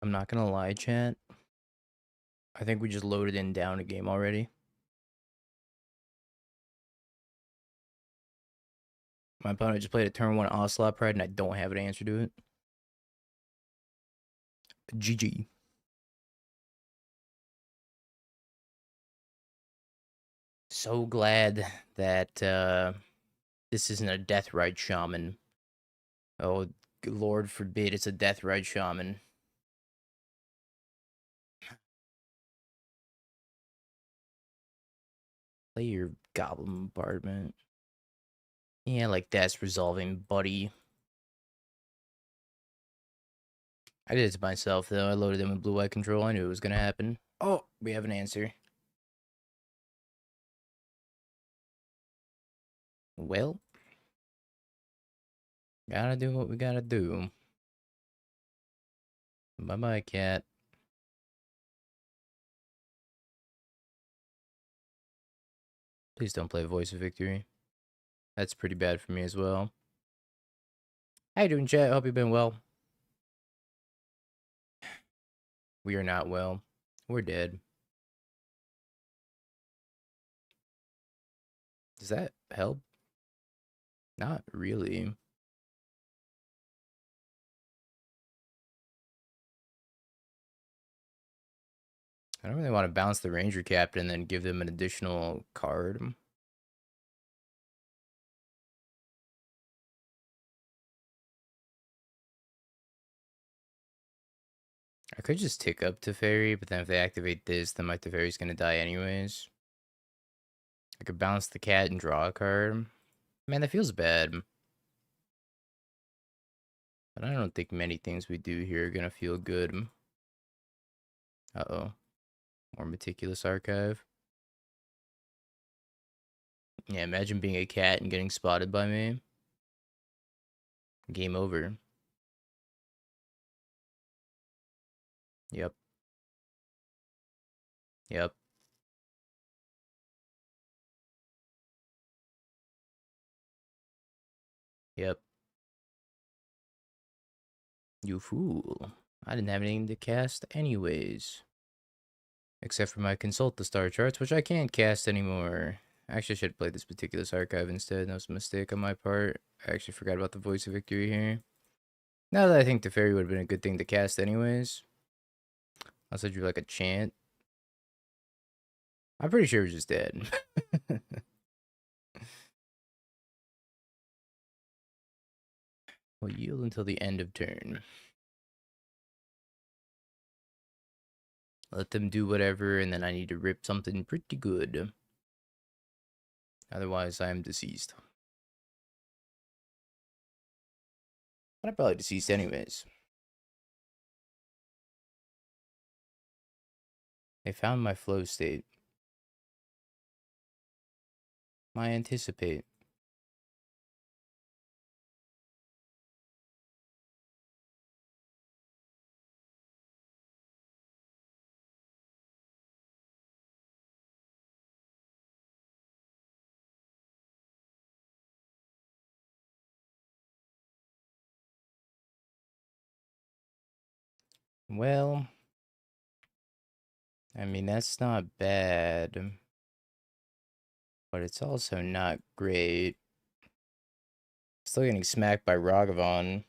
I'm not gonna lie, chat. I think we just loaded in down a game already. My opponent just played a turn 1 Ocelot Pride and I don't have an answer to it. GG. So glad that this isn't a Death Ride Shaman. Oh, Lord forbid it's a Death Ride Shaman. Play your Goblin Bombardment. Yeah, like that's resolving, buddy. I did it to myself, though. I loaded in with blue-white control. I knew it was gonna happen. Oh, we have an answer. Well, gotta do what we gotta do. Bye-bye, cat. Please don't play Voice of Victory. That's pretty bad for me as well. How you doing, chat? Hope you've been well. We are not well. We're dead. Does that help? Not really. I don't really want to bounce the Ranger Captain and then give them an additional card. I could just tick up Teferi, but then if they activate this, then my Teferi's gonna die anyways. I could bounce the cat and draw a card. Man, that feels bad. But I don't think many things we do here are gonna feel good. Uh-oh. More Meticulous Archive. Yeah, imagine being a cat and getting spotted by me. Game over. Yep. Yep. Yep. You fool. I didn't have anything to cast anyways. Except for my Consult the Star Charts, which I can't cast anymore. I actually should have played this Meticulous Archive instead. That was a mistake on my part. I actually forgot about the Voice of Victory here. Now that I think the Fairy would have been a good thing to cast anyways. Unless I drew like a chant. I'm pretty sure it was just dead. We'll yield until the end of turn. Let them do whatever, and then I need to rip something pretty good. Otherwise, I am deceased. But I'm probably deceased anyways. They found my flow state. My anticipate. Well, I mean, that's not bad. But it's also not great. Still getting smacked by Ragavan.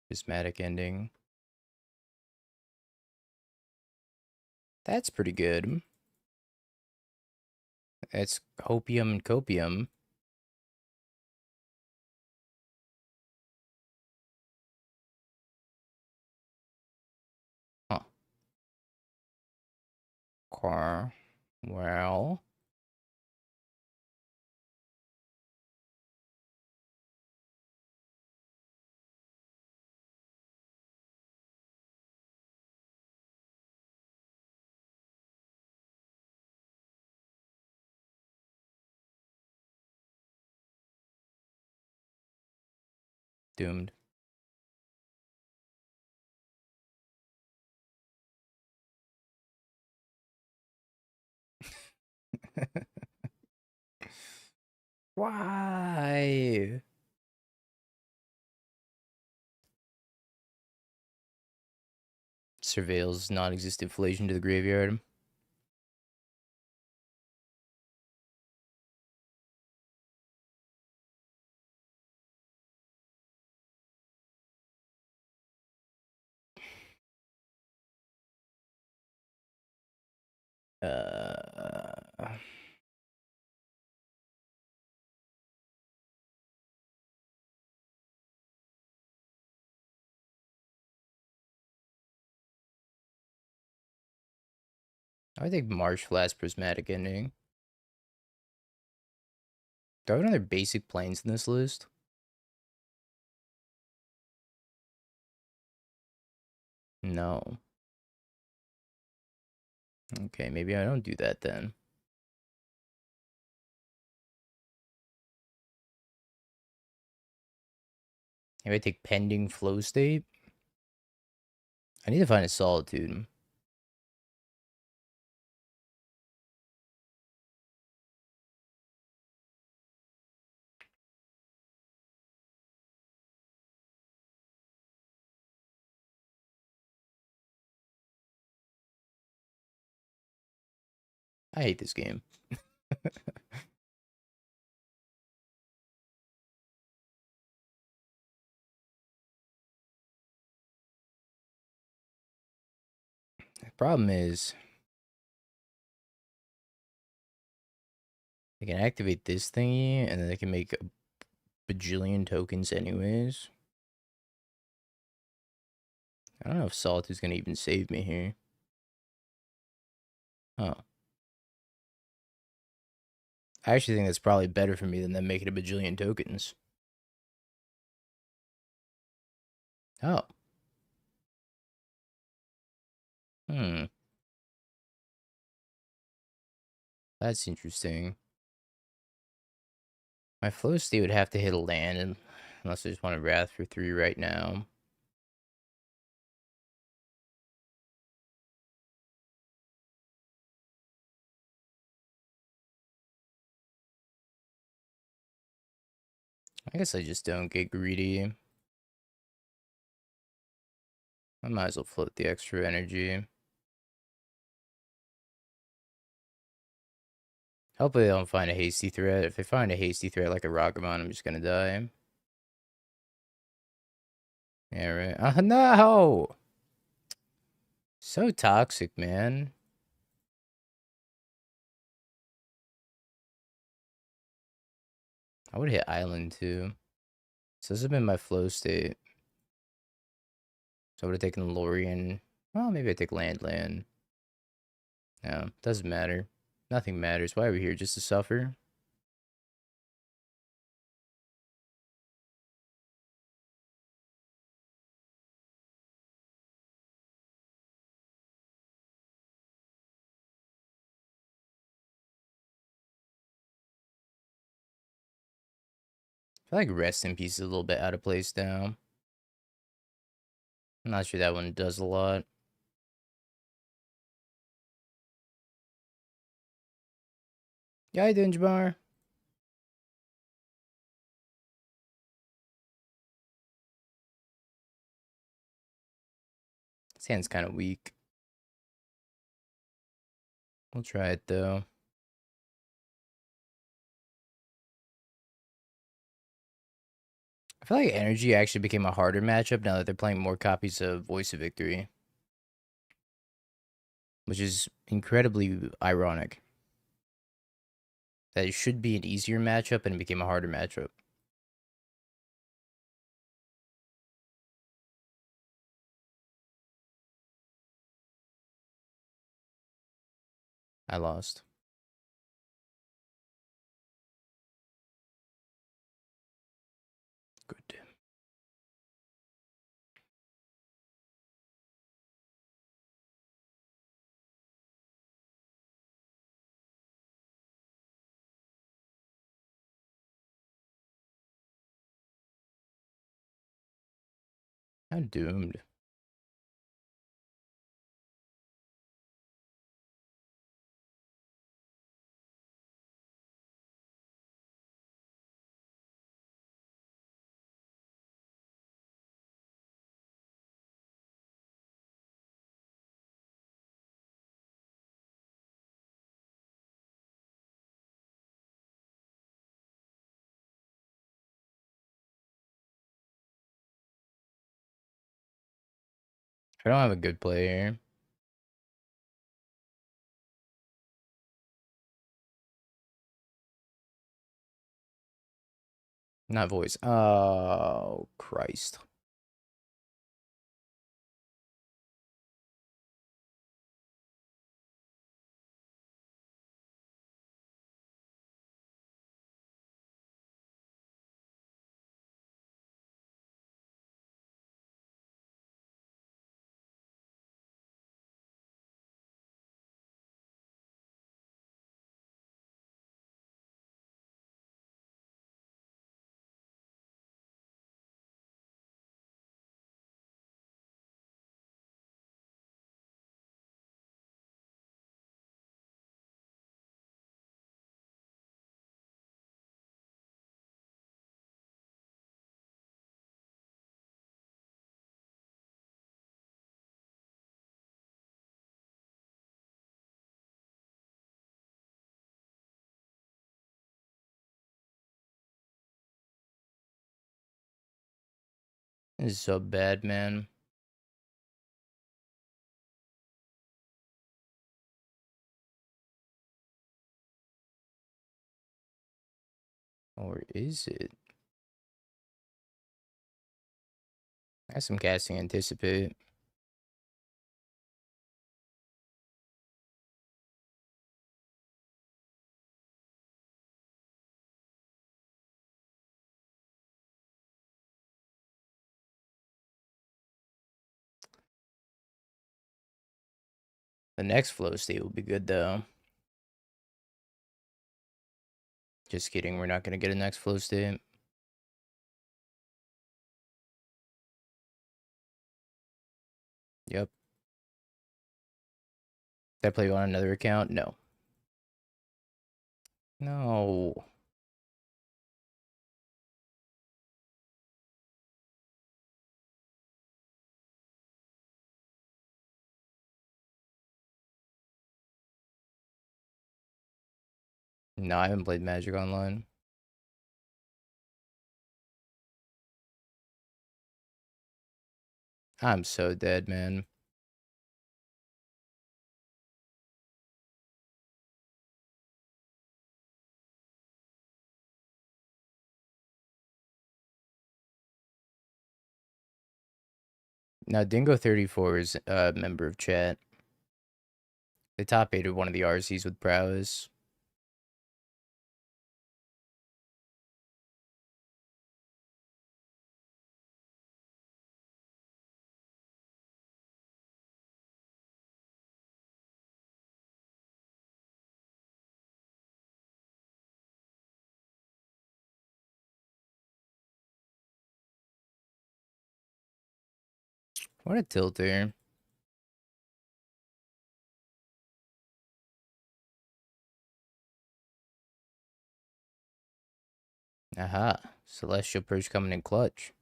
Prismatic ending. That's pretty good. It's Hopium and Copium. Huh. Car. Well. Doomed. Why? Surveils non-existent inflation to the graveyard. Uh, I would think Marsh Flash Prismatic Ending. Do I have another basic planes in this list? No. Okay, maybe I don't do that then. Maybe I take Pending Flow State. I need to find a Solitude. I hate this game. The problem is, they can activate this thingy, and then they can make a bajillion tokens anyways. I don't know if Solitude's gonna even save me here. Oh. I actually think that's probably better for me than them making a bajillion tokens. Oh. Hmm. That's interesting. My flow state would have to hit a land, unless I just want to Wrath for 3 right now. I guess I just don't get greedy. I might as well float the extra energy. Hopefully they don't find a hasty threat. If they find a hasty threat like a Rockabon, I'm just gonna die. Yeah, right. Oh, no! So toxic, man. I would hit Island, too. So this has been my flow state. So I would have taken Lorien. Well, maybe I take land. No, doesn't matter. Nothing matters. Why are we here? Just to suffer? I feel like Rest in Peace is a little bit out of place now. I'm not sure that one does a lot. Yeah, I did, Jabbar. This hand's kind of weak. We'll try it, though. I feel like Energy actually became a harder matchup now that they're playing more copies of Voice of Victory, which is incredibly ironic. That it should be an easier matchup and it became a harder matchup. I lost. Good. I'm doomed. I don't have a good player. Not voice. Oh, Christ. This is so bad, man. Or is it? I have some casting anticipate. The next flow state will be good, though. Just kidding. We're not going to get a next flow state. Yep. Did I play you on another account? No. No. No, I haven't played Magic Online. I'm so dead, man. Now, Dingo34 is a member of chat. They top 8 one of the RCs with prowess. What a tilter. Aha. Celestial Purge coming in clutch.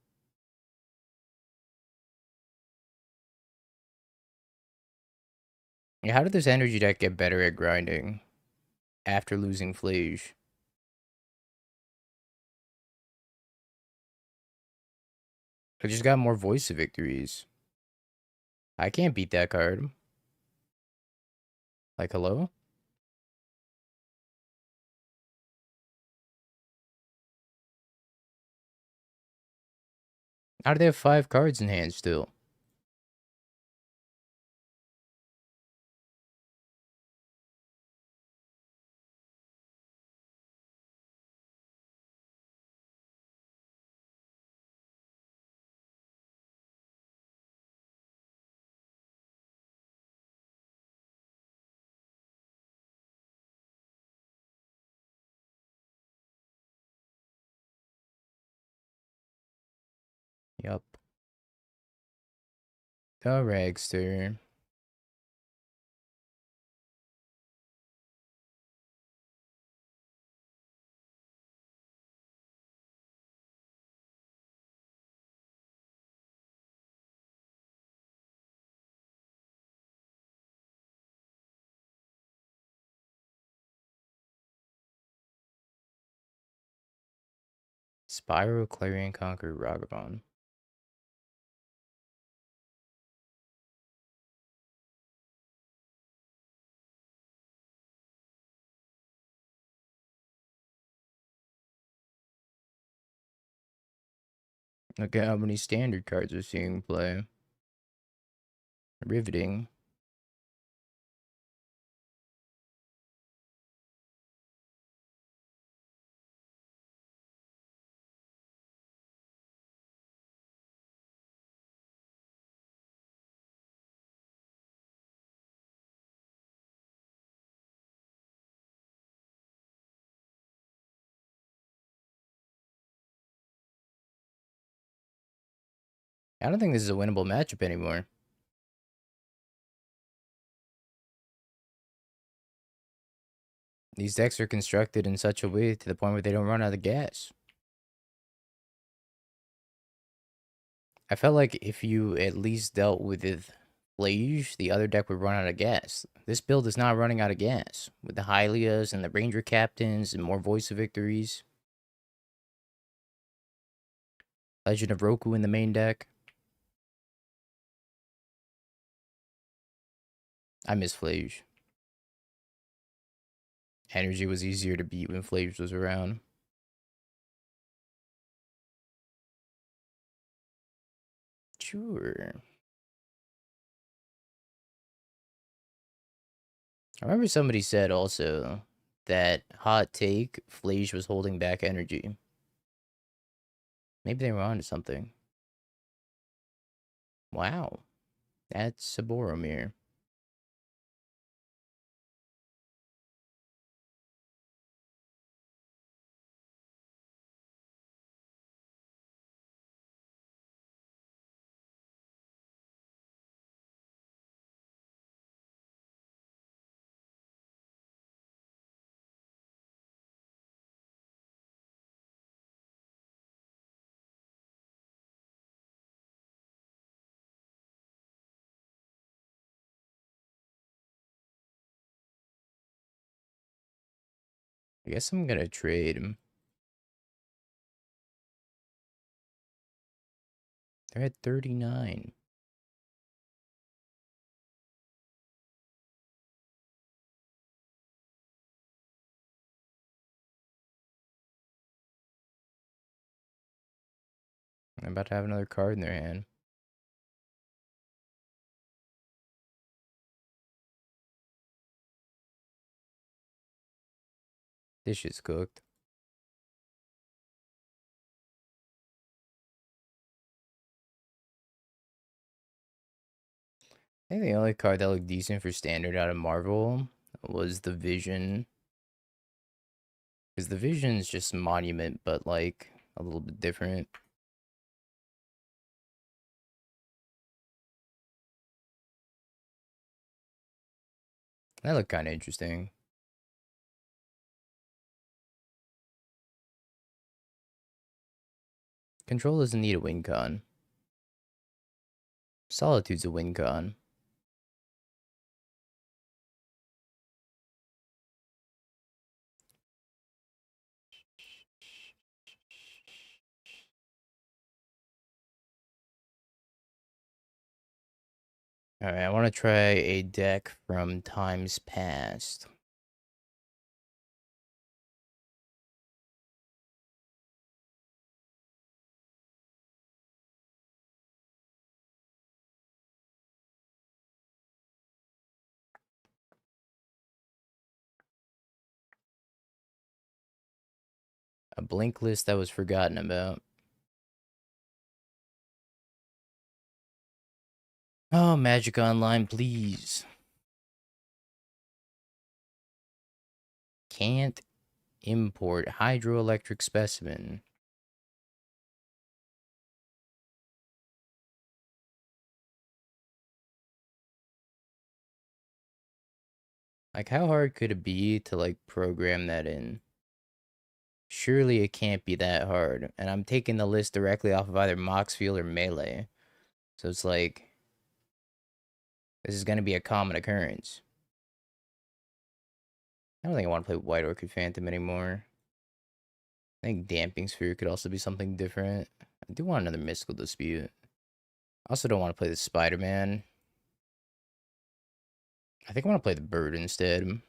Yeah, how did this energy deck get better at grinding after losing Flage? I just got more voice of victories. I can't beat that card. Like, hello? How do they have 5 cards in hand still? Yup. The Ragster. Spyro, Clarion Conqueror, Ragavan. Look at how many standard cards we're seeing play. Riveting. I don't think this is a winnable matchup anymore. These decks are constructed in such a way to the point where they don't run out of gas. I felt like if you at least dealt with Flage, the other deck would run out of gas. This build is not running out of gas. With the Hylias and the Ranger Captains and more Voice of Victories. Legend of Roku in the main deck. I miss Flage. Energy was easier to beat when Flage was around. Sure. I remember somebody said also that hot take, Flage was holding back energy. Maybe they were onto something. Wow. That's a Boromir. I guess I'm gonna trade him. They're at 39. I'm about to have another card in their hand. This shit's cooked. I think the only card that looked decent for standard out of Marvel was the Vision. Because the Vision's just Monument, but like a little bit different. That looked kind of interesting. Control doesn't need a win con. Solitude's a win con. Alright, I want to try a deck from times past. A blink list that was forgotten about. Oh, Magic Online, please. Can't import hydroelectric specimen. Like, how hard could it be to, like, program that in? Surely it can't be that hard. And I'm taking the list directly off of either Moxfield or Melee. So it's like, this is going to be a common occurrence. I don't think I want to play White Orchid Phantom anymore. I think Damping Sphere could also be something different. I do want another Mystical Dispute. I also don't want to play the Spider-Man. I think I want to play the Bird instead.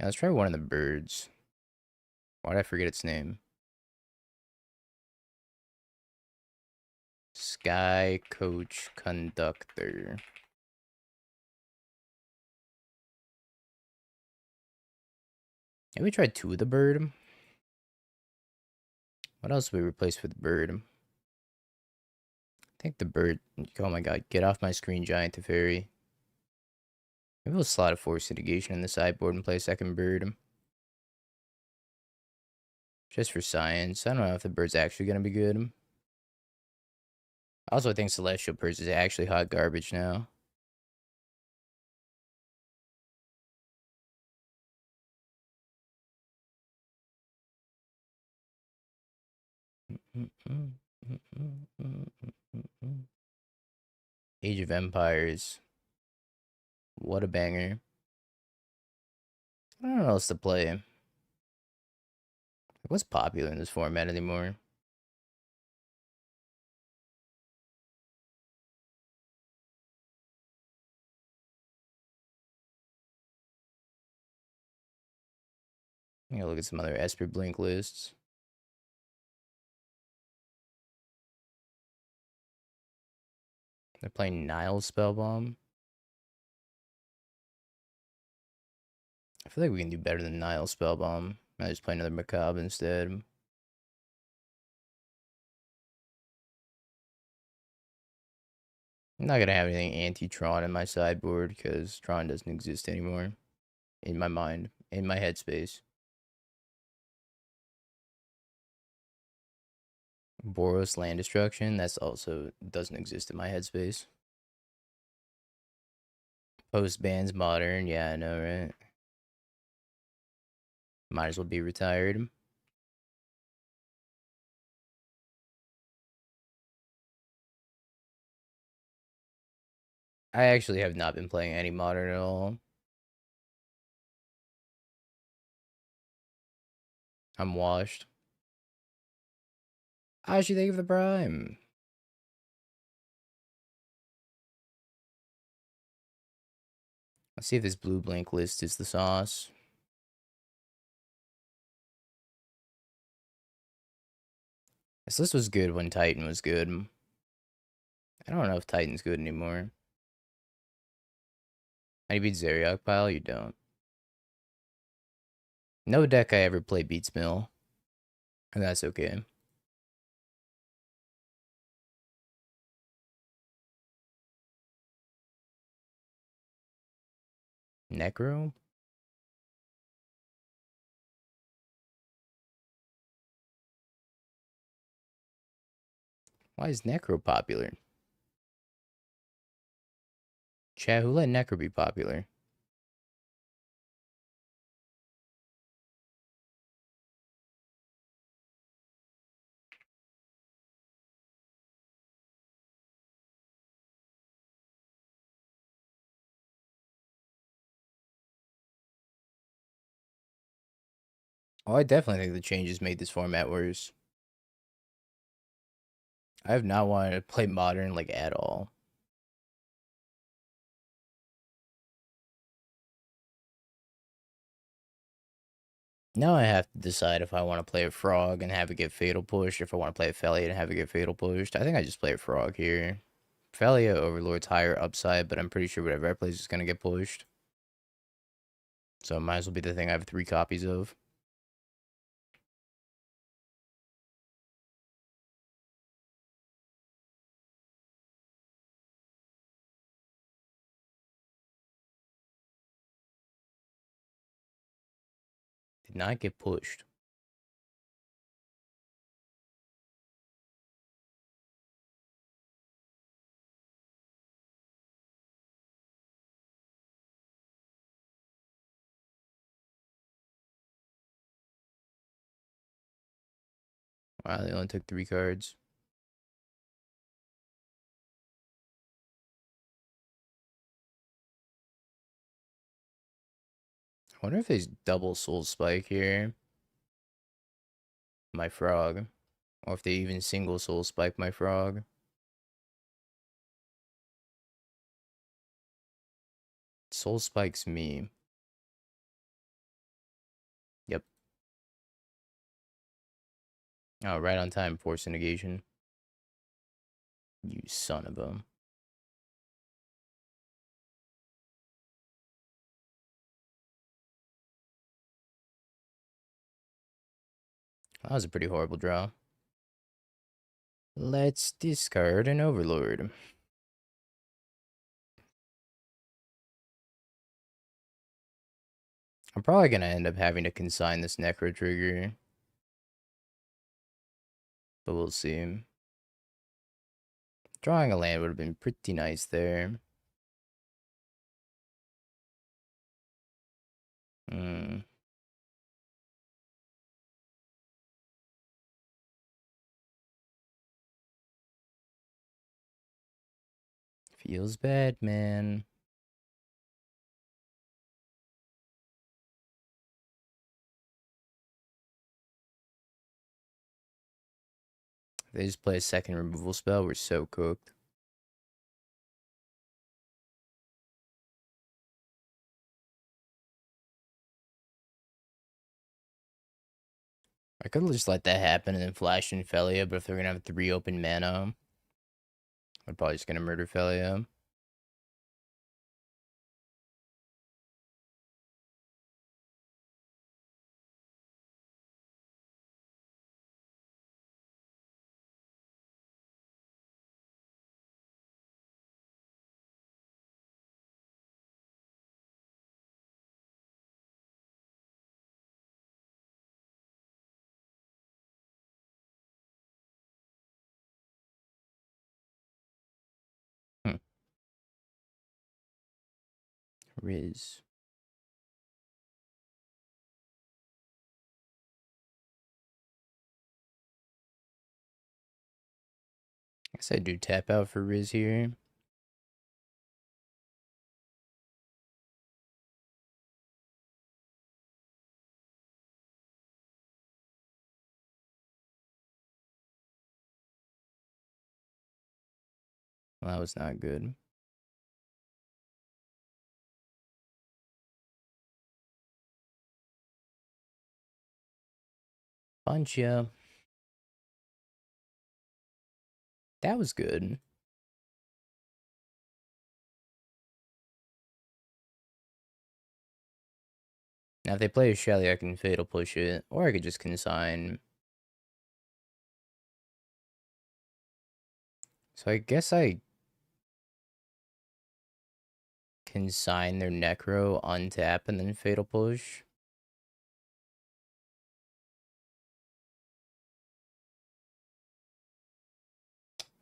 Yeah, let's try one of the birds. Why did I forget its name? Sky Coach Conductor. Maybe we tried two of the bird. What else we replaced with bird? I think the bird. Oh my god, get off my screen, Giant Teferi. Maybe we'll slot a Force Mitigation in the sideboard and play a second bird. Just for science. I don't know if the bird's actually going to be good. Also, I think Celestial Purse is actually hot garbage now. Age of Empires. What a banger. I don't know what else to play. What's popular in this format anymore? I'm gonna look at some other Esper Blink lists. They're playing Nile Spellbomb. I feel like we can do better than Nile Spellbomb. I just play another Macabre instead. I'm not gonna have anything anti-Tron in my sideboard because Tron doesn't exist anymore. In my mind. In my headspace. Boros Land Destruction, that's also doesn't exist in my headspace. Post bans modern, yeah, I know, right? Might as well be retired. I actually have not been playing any modern at all. I'm washed. How should you think of the Prime? Let's see if this blue blink list is the sauce. This list was good when Titan was good. I don't know if Titan's good anymore. How do you beat Zeriok Pile? You don't. No deck I ever play beats Mill. And that's okay. Necro? Why is Necro popular? Chat, who let Necro be popular? Oh, I definitely think the changes made this format worse. I have not wanted to play modern like at all. Now I have to decide if I want to play a Frog and have it get Fatal Pushed, or if I want to play a Felia and have it get Fatal Pushed. I think I just play a Frog here. Felia Overlord's higher upside, but I'm pretty sure whatever I play is going to get pushed. So it might as well be the thing I have 3 copies of. Did not get pushed. Wow, they only took 3 cards. I wonder if there's double Soul Spike here. My Frog. Or if they even single Soul Spike my Frog. Soul Spike's me. Oh, right on time, force negation. You son of a. That was a pretty horrible draw. Let's discard an Overlord. I'm probably gonna end up having to consign this Necro trigger. But we'll see. Drawing a land would have been pretty nice there. Hmm. Feels bad, man. If they just play a second removal spell, we're so cooked. I could just let that happen and then flash in Felia, but if they're gonna have 3 open mana, I'm probably just gonna murder Felia. Hmm. Riz. I guess I do tap out for Riz here. Well, that was not good. Punch ya. That was good. Now, if they play a Shelly, I can Fatal Push it, or I could just consign. So I guess I consign their Necro, untap, and then Fatal Push.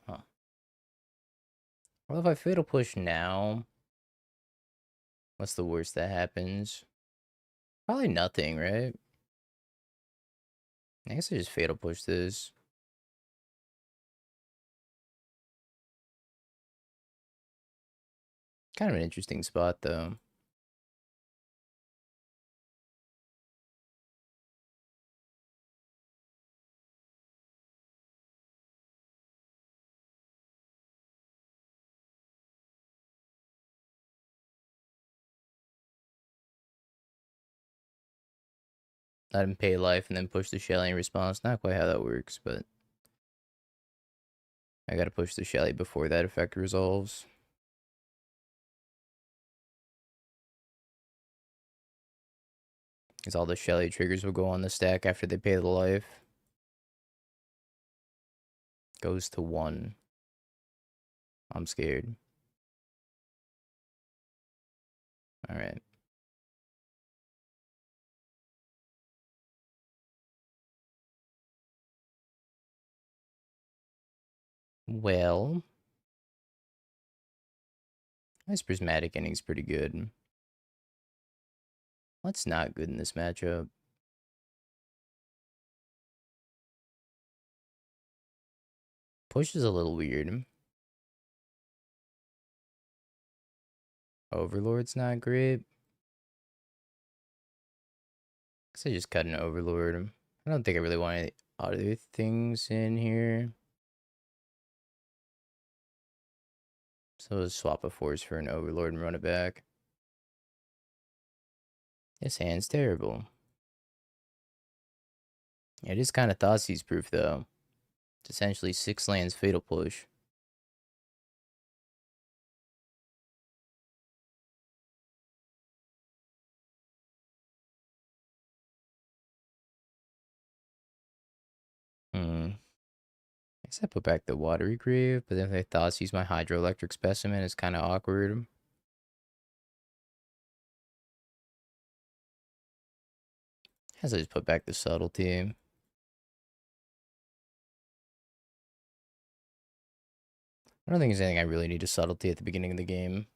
Huh. Well, if I Fatal Push now, what's the worst that happens? Probably nothing, right? I guess I just Fatal Push this. Kind of an interesting spot, though. Let him pay life and then push the Shelly in response. Not quite how that works, but I gotta push the Shelly before that effect resolves. Because all the Shelly triggers will go on the stack after they pay the life. Goes to 1. I'm scared. Alright. Well, this Prismatic Ending's pretty good. What's not good in this matchup? Push is a little weird. Overlord's not great. Guess I just cut an Overlord. I don't think I really want any other things in here. So let's swap a Force for an Overlord and run it back. This hand's terrible. It is kind of Thoughtseize proof, though. It's essentially 6 lands Fatal Push. Hmm. I guess I put back the Watery Grave, but then if I Thoughtseize my Hydroelectric Specimen, it's kind of awkward. I guess I just put back the Subtlety. I don't think there's anything I really need to Subtlety at the beginning of the game.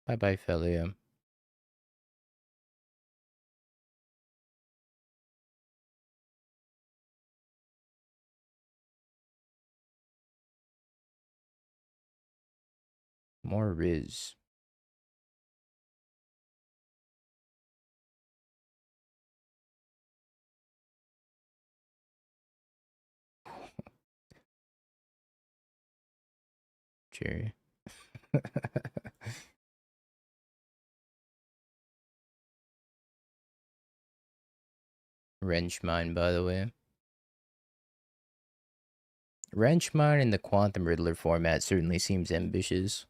Bye-bye, Felia. More Riz. Jerry. Wrench Mine, by the way. Wrench Mine in the Quantum Riddler format certainly seems ambitious.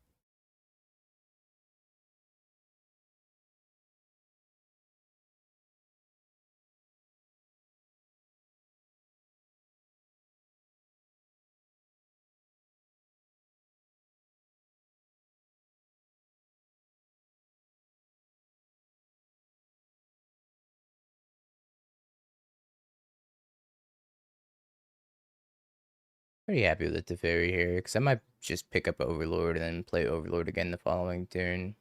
Pretty happy with the Teferi here, because I might just pick up Overlord and then play Overlord again the following turn.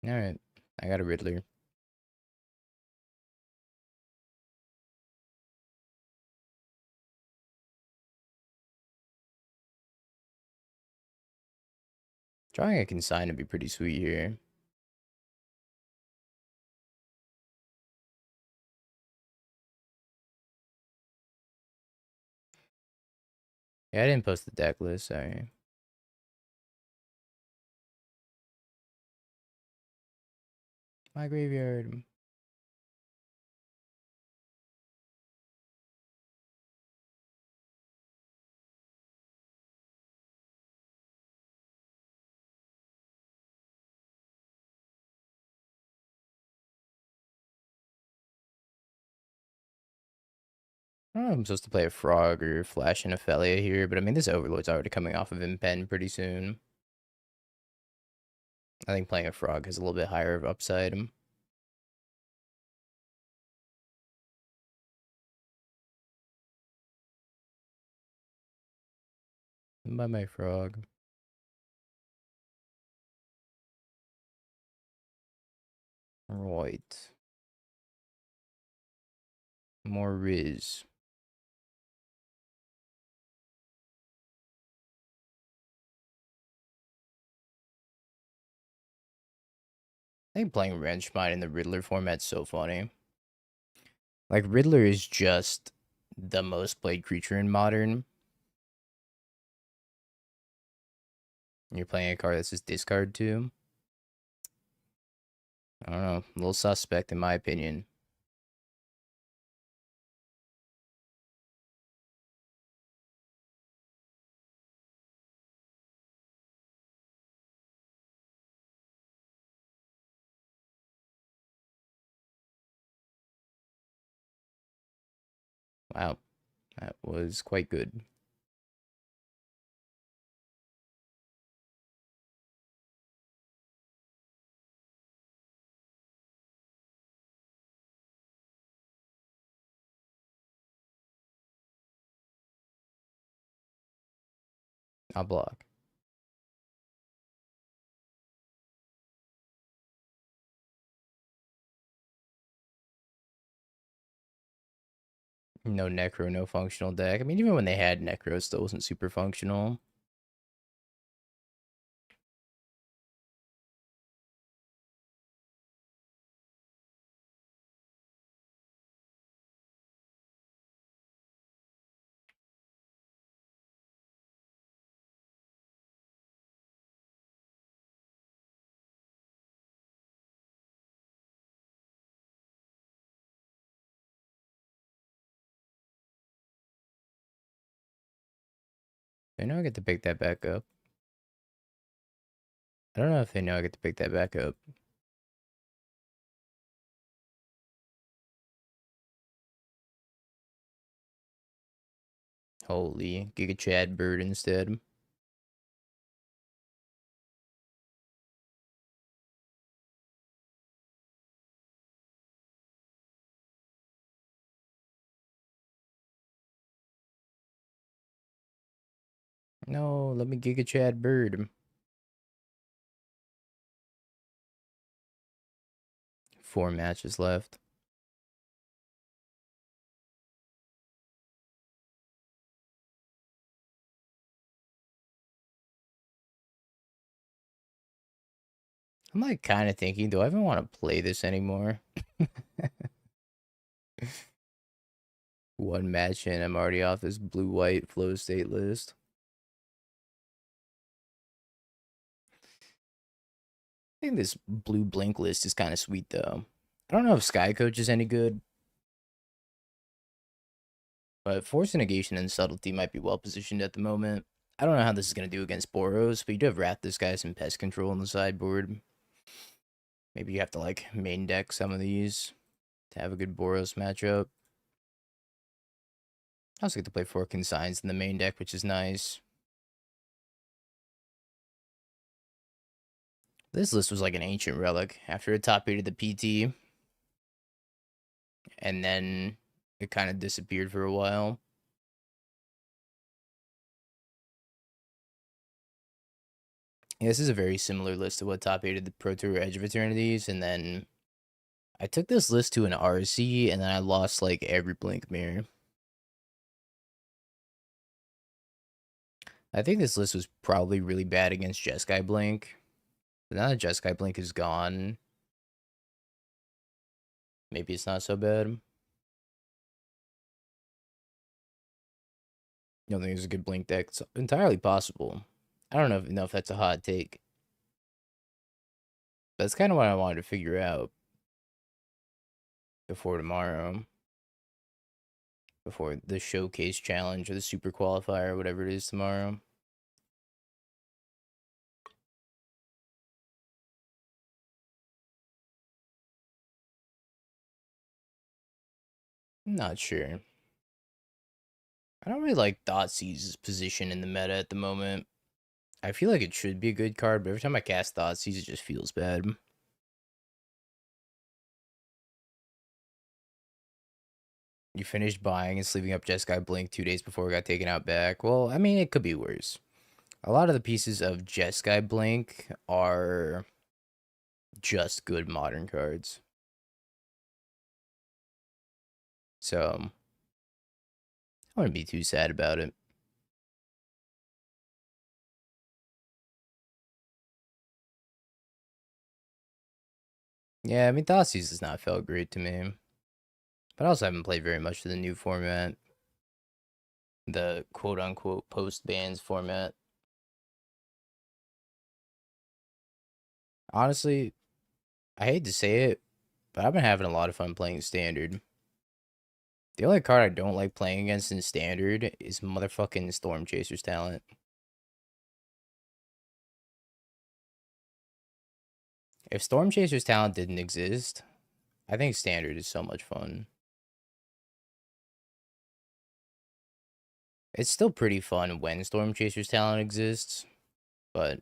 Alright, I got a Riddler. Drawing a Consign would be pretty sweet here. Yeah, I didn't post the deck list, sorry. My graveyard. I don't know if I'm supposed to play a Frog or Flash and Ophelia here, but I mean, this Overlord's already coming off of Impen pretty soon. I think playing a Frog has a little bit higher of upside. By my Frog. Right. More Riz. I think playing Wrench Mine in the Riddler format's so funny. Like, Riddler is just the most played creature in Modern. And you're playing a card that's just discard too. I don't know. A little suspect in my opinion. Wow. That was quite good. I'll block. No Necro, no functional deck. I mean, even when they had Necro, it still wasn't super functional. They know I get to pick that back up. I don't know if they know I get to pick that back up. Holy, Giga Chad Bird instead. No, let me Giga Chad Bird. 4 matches left. I'm like kind of thinking, do I even want to play this anymore? 1 match in, I'm already off this blue-white flow state list. I think this blue blink list is kind of sweet though. I don't know if Sky Coach is any good, but Force of Negation and Subtlety might be well positioned at the moment. I don't know how this is going to do against Boros, but you do have Raptors guys and Pest Control on the sideboard. Maybe you have to like main deck some of these to have a good Boros matchup. I also get to play 4 Consigns in the main deck, which is nice. This list was like an ancient relic after it top 8 of the PT. And then it kind of disappeared for a while. Yeah, this is a very similar list to what top 8 of the Pro Tour Edge of Eternities. And then I took this list to an RC, and then I lost like every blink mirror. I think this list was probably really bad against Jeskai Blink. But now that Jeskai Blink is gone, maybe it's not so bad. You don't think it's a good Blink deck? It's entirely possible. I don't know if that's a hot take. That's kind of what I wanted to figure out before tomorrow. Before the showcase challenge or the super qualifier or whatever it is tomorrow. I'm not sure. I don't really like Thoughtseiz's position in the meta at the moment. I feel like it should be a good card, but every time I cast Thoughtseize, it just feels bad. You finished buying and sleeving up Jeskai Blink 2 days before it got taken out back. Well, I mean, it could be worse. A lot of the pieces of Jeskai Blink are just good modern cards. So, I wouldn't be too sad about it. Yeah, I mean, Thoughtseize has not felt great to me. But I also haven't played very much of the new format. The quote-unquote post-bans format. Honestly, I hate to say it, but I've been having a lot of fun playing Standard. The only card I don't like playing against in Standard is motherfucking Storm Chaser's Talent. If Storm Chaser's Talent didn't exist, I think Standard is so much fun. It's still pretty fun when Storm Chaser's Talent exists, but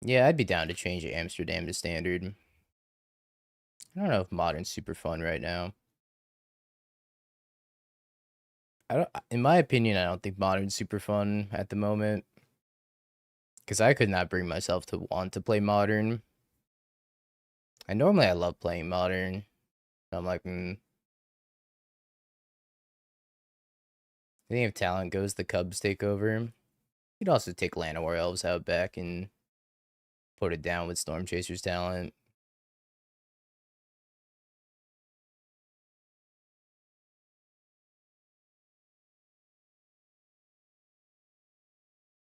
yeah, I'd be down to change Amsterdam to Standard. I don't know if Modern's super fun right now. In my opinion, I don't think Modern's super fun at the moment. Because I could not bring myself to want to play Modern. And normally I love playing Modern. I'm like, I think if Talent goes, the Cubs take over. You'd also take Llanowar Elves out back and put it down with Storm Chaser's Talent.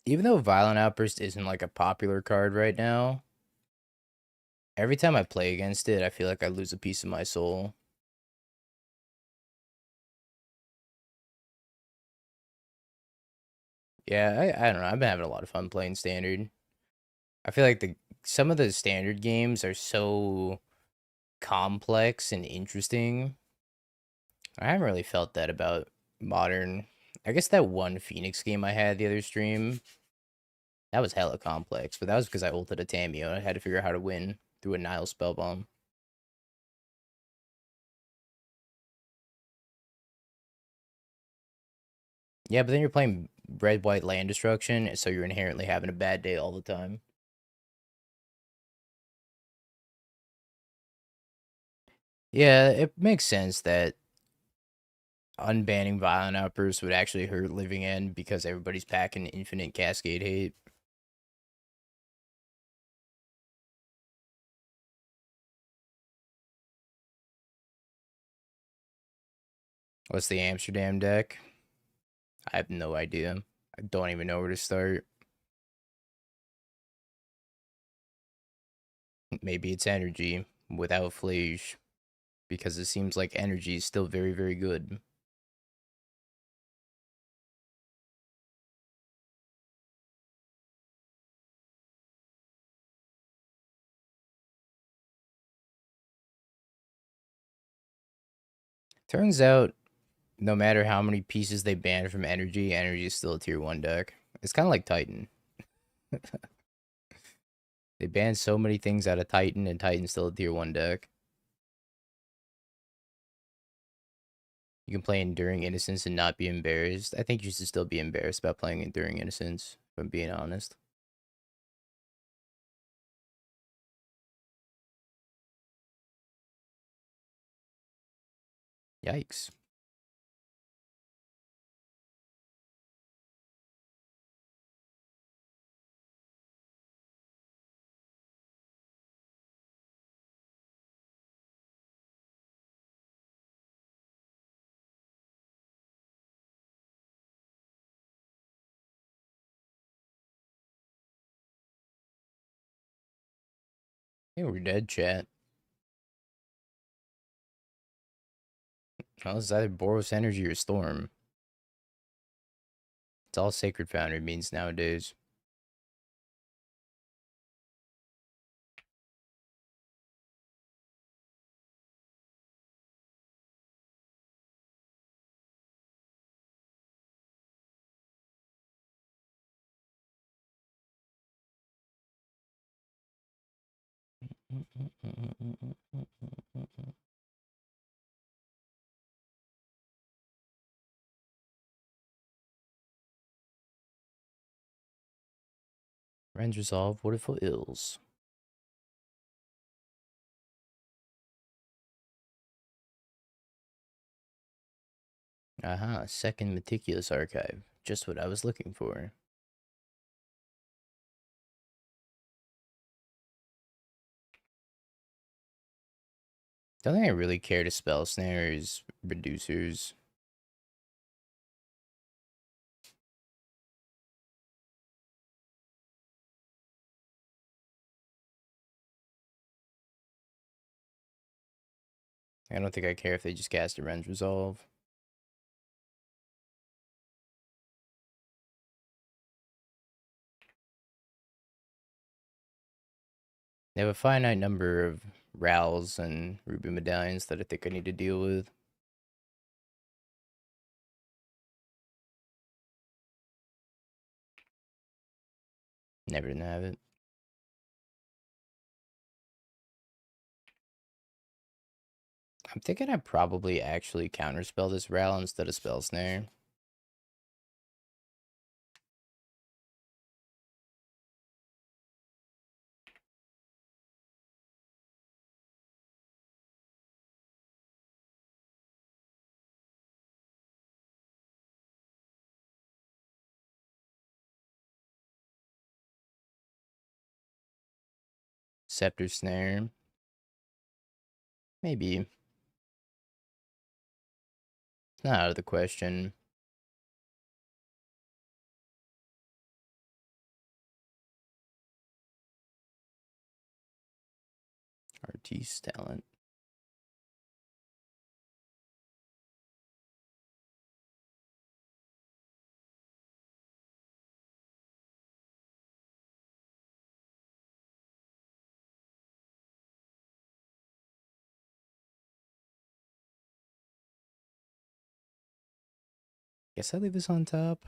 Even though Violent Outburst isn't like a popular card right now, every time I play against it, I feel like I lose a piece of my soul. Yeah, I don't know. I've been having a lot of fun playing standard. I feel like the some of the standard games are so complex and interesting. I haven't really felt that about modern. I guess that one Phoenix game I had the other stream, that was hella complex, but that was because I ulted a Tamio. I had to figure out how to win through a Nile spell bomb. Yeah, but then you're playing red white land destruction, so you're inherently having a bad day all the time. Yeah, it makes sense that unbanning violent outbursts would actually hurt living end because everybody's packing infinite cascade hate. What's the Amsterdam deck? I have no idea. I don't even know where to start. Maybe it's energy without Flage because it seems like energy is still very, very good. Turns out, no matter how many pieces they ban from energy, energy is still a tier 1 deck. It's kind of like Titan. They ban so many things out of Titan, and Titan's still a tier 1 deck. You can play Enduring Innocence and not be embarrassed. I think you should still be embarrassed about playing Enduring Innocence, if I'm being honest. Yikes. Hey, we're dead, chat. Well, it's either Boros Energy or Storm. It's all Sacred Foundry means nowadays. Rends resolve, Waterfall Ills. Aha, second meticulous archive. Just what I was looking for. The only thing I really care to spell snare is reducers. I don't think I care if they just cast a Rends resolve. They have a finite number of Rals and Ruby medallions that I think I need to deal with. Never didn't have it. I'm thinking I probably actually counterspell this Ral instead of spell snare. Scepter snare. Maybe. It's not out of the question. Artiste talent. Guess I leave this on top.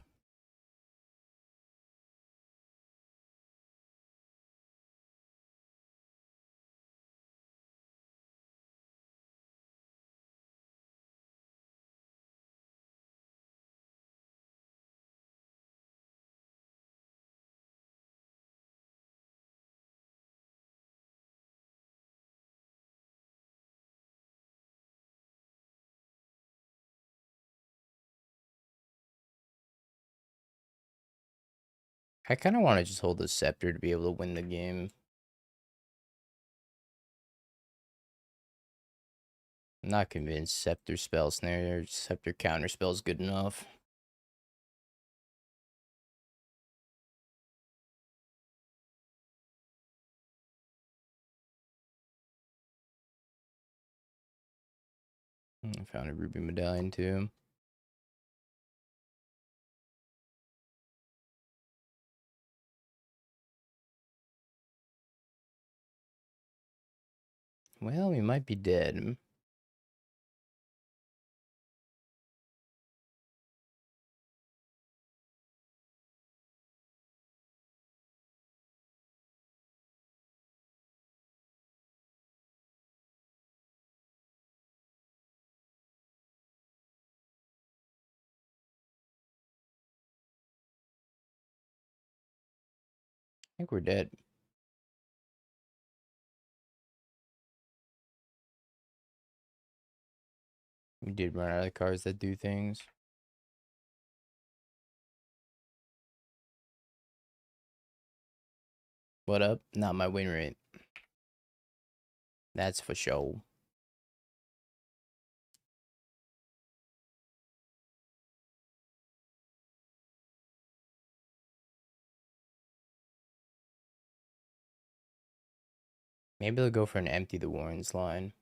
I kind of want to just hold the scepter to be able to win the game. I'm not convinced scepter spell snare or scepter counter spell is good enough. I found a ruby medallion too. Well, we might be dead. I think we're dead. We did run out of cards that do things. What up? Not my win rate. That's for sure. Maybe they'll go for an empty the Warrens line.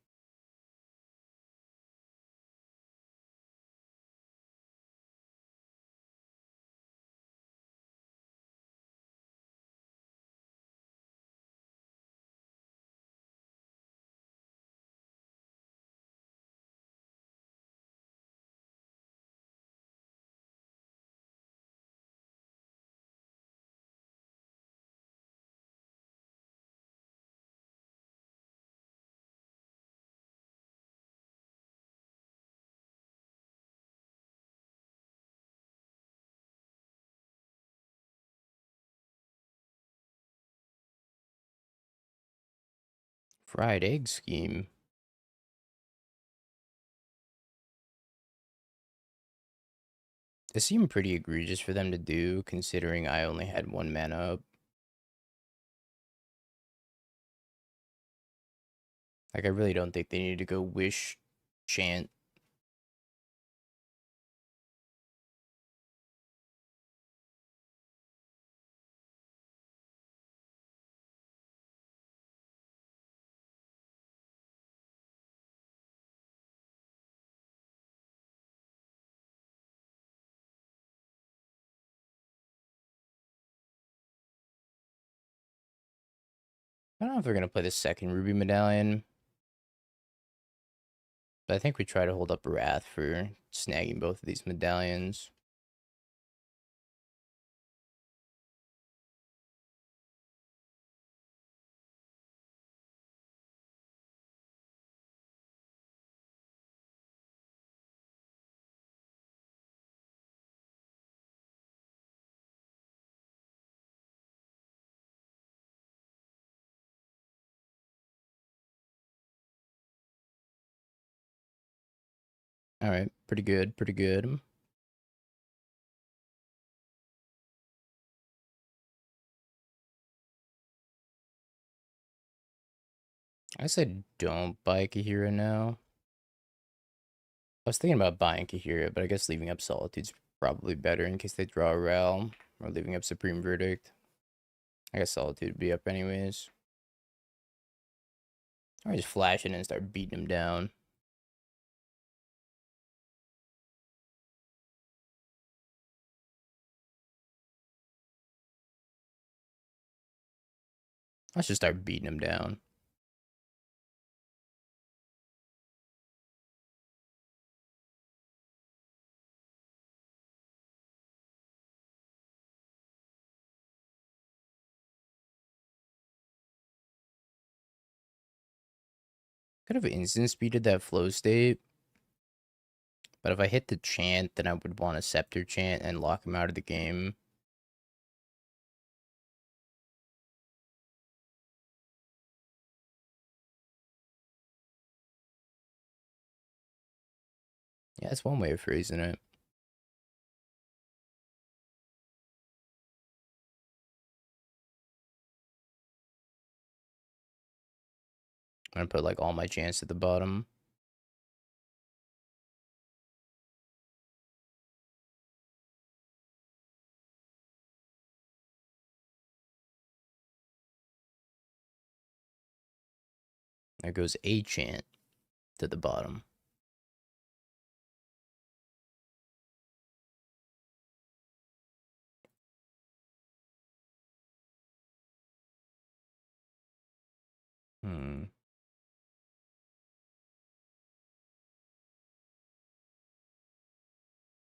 Fried egg scheme. It seemed pretty egregious for them to do, considering I only had 1 mana up. Like, I really don't think they needed to go wish chant. I don't know if they're going to play the second ruby medallion. But I think we try to hold up Wrath for snagging both of these medallions. All right, pretty good, pretty good. I said don't buy Kahira now. I was thinking about buying Kahira, but I guess leaving up Solitude's probably better in case they draw a Ral, or leaving up Supreme Verdict. I guess Solitude would be up anyways. Or just flash it and start beating him down. Let's just start beating him down. Could have instant speeded that flow state, but if I hit the chant, then I would want a Scepter chant and lock him out of the game. Yeah, that's one way of phrasing it. I'm gonna put like all my chants at the bottom. There goes a chant to the bottom.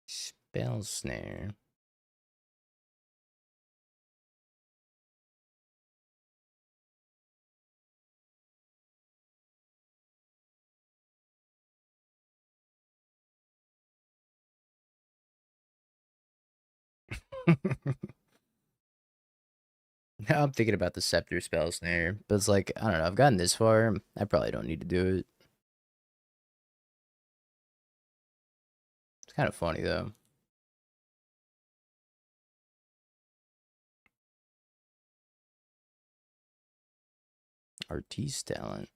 Spell snare. Now I'm thinking about the Scepter spell snare, but it's like, I don't know, I've gotten this far, I probably don't need to do it. It's kind of funny though. Artiste talent.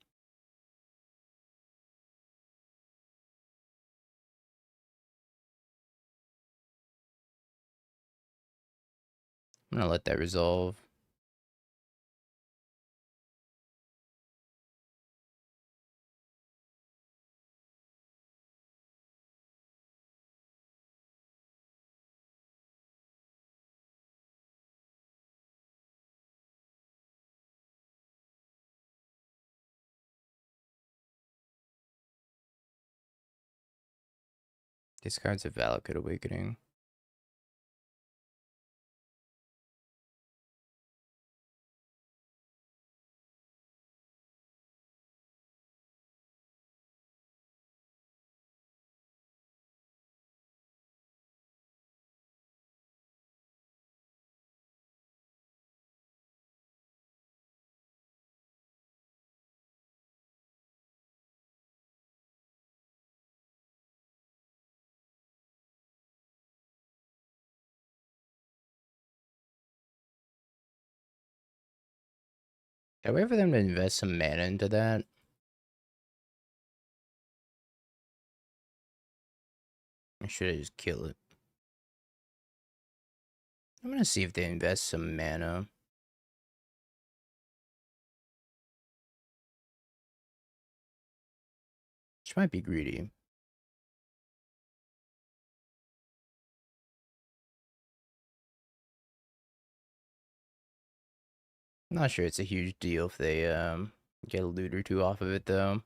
I'm gonna let that resolve. Discards a Valakut Awakening. Can I wait for them to invest some mana into that? Or should I just kill it? I'm gonna see if they invest some mana. Which might be greedy. I'm not sure it's a huge deal if they get a loot or two off of it though.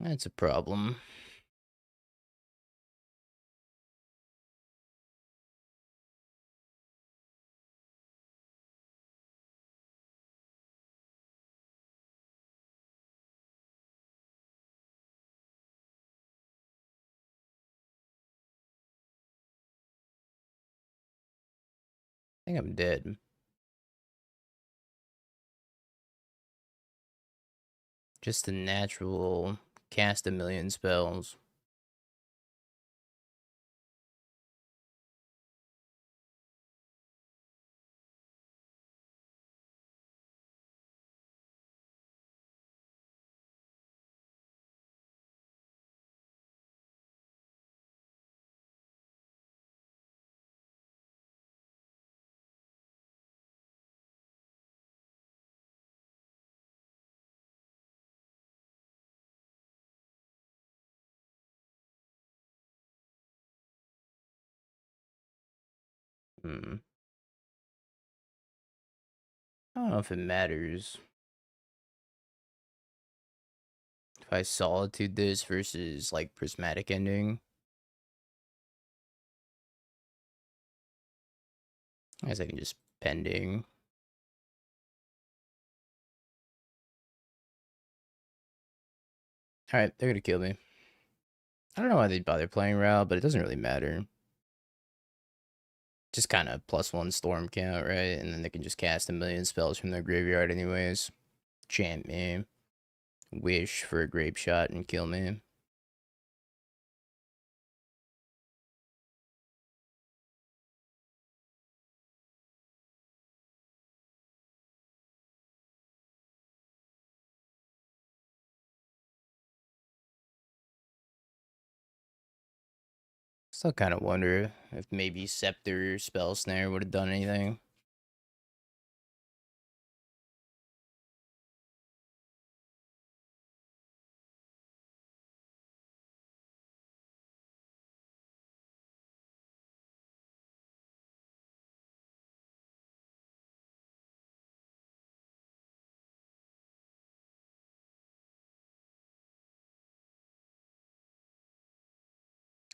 That's a problem. I think I'm dead. Just the natural cast a million spells. Hmm. I don't know if it matters. If I solitude this versus like prismatic ending, I guess I can just pending. Alright, they're gonna kill me. I don't know why they'd bother playing Ral, but it doesn't really matter. Just kind of +1 storm count, right? And then they can just cast a million spells from their graveyard anyways. Chant me. Wish for a grape shot and kill me. Still kind of wonder if maybe Scepter Spell Snare would have done anything.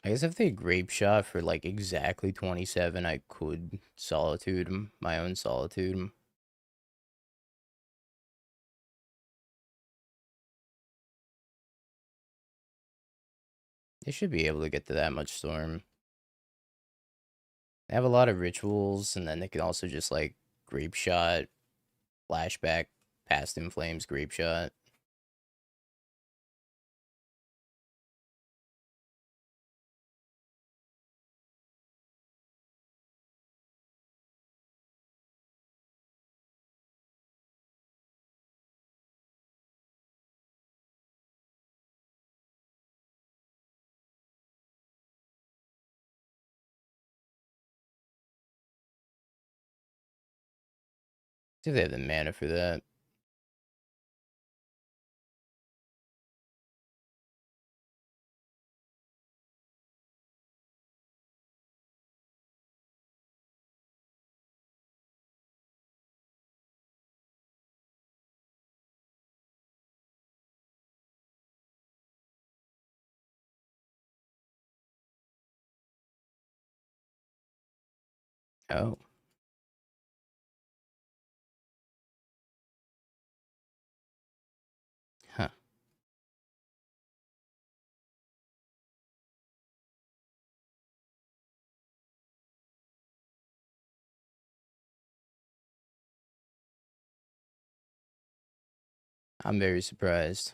I guess if they grape shot for like exactly 27, I could solitude him, my own solitude him. They should be able to get to that much storm. They have a lot of rituals, and then they can also just like grape shot, flashback, past in flames, grape shot. See if they have the mana for that. Oh, huh. I'm very surprised.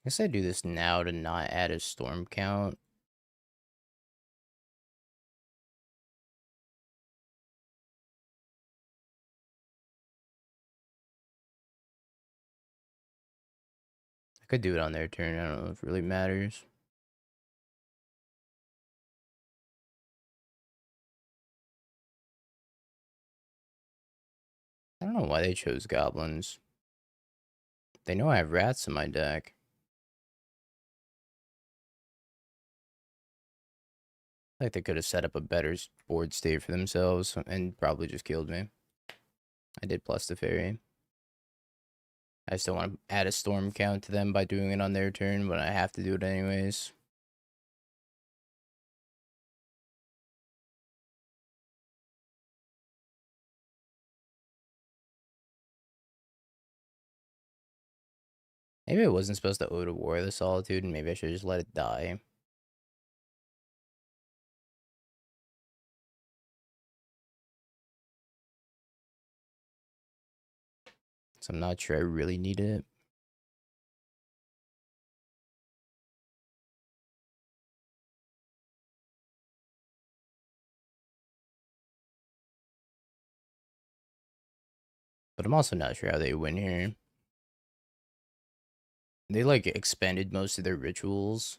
Guess I do this now to not add a storm count. I could do it on their turn. I don't know if it really matters. I don't know why they chose goblins. They know I have rats in my deck. Like they could have set up a better board state for themselves and probably just killed me. I did plus the fairy. I still want to add a storm count to them by doing it on their turn, but I have to do it anyways. Maybe I wasn't supposed to Ode of War the Solitude, and maybe I should just let it die. So I'm not sure I really need it. But I'm also not sure how they win here. They, like, expended most of their rituals.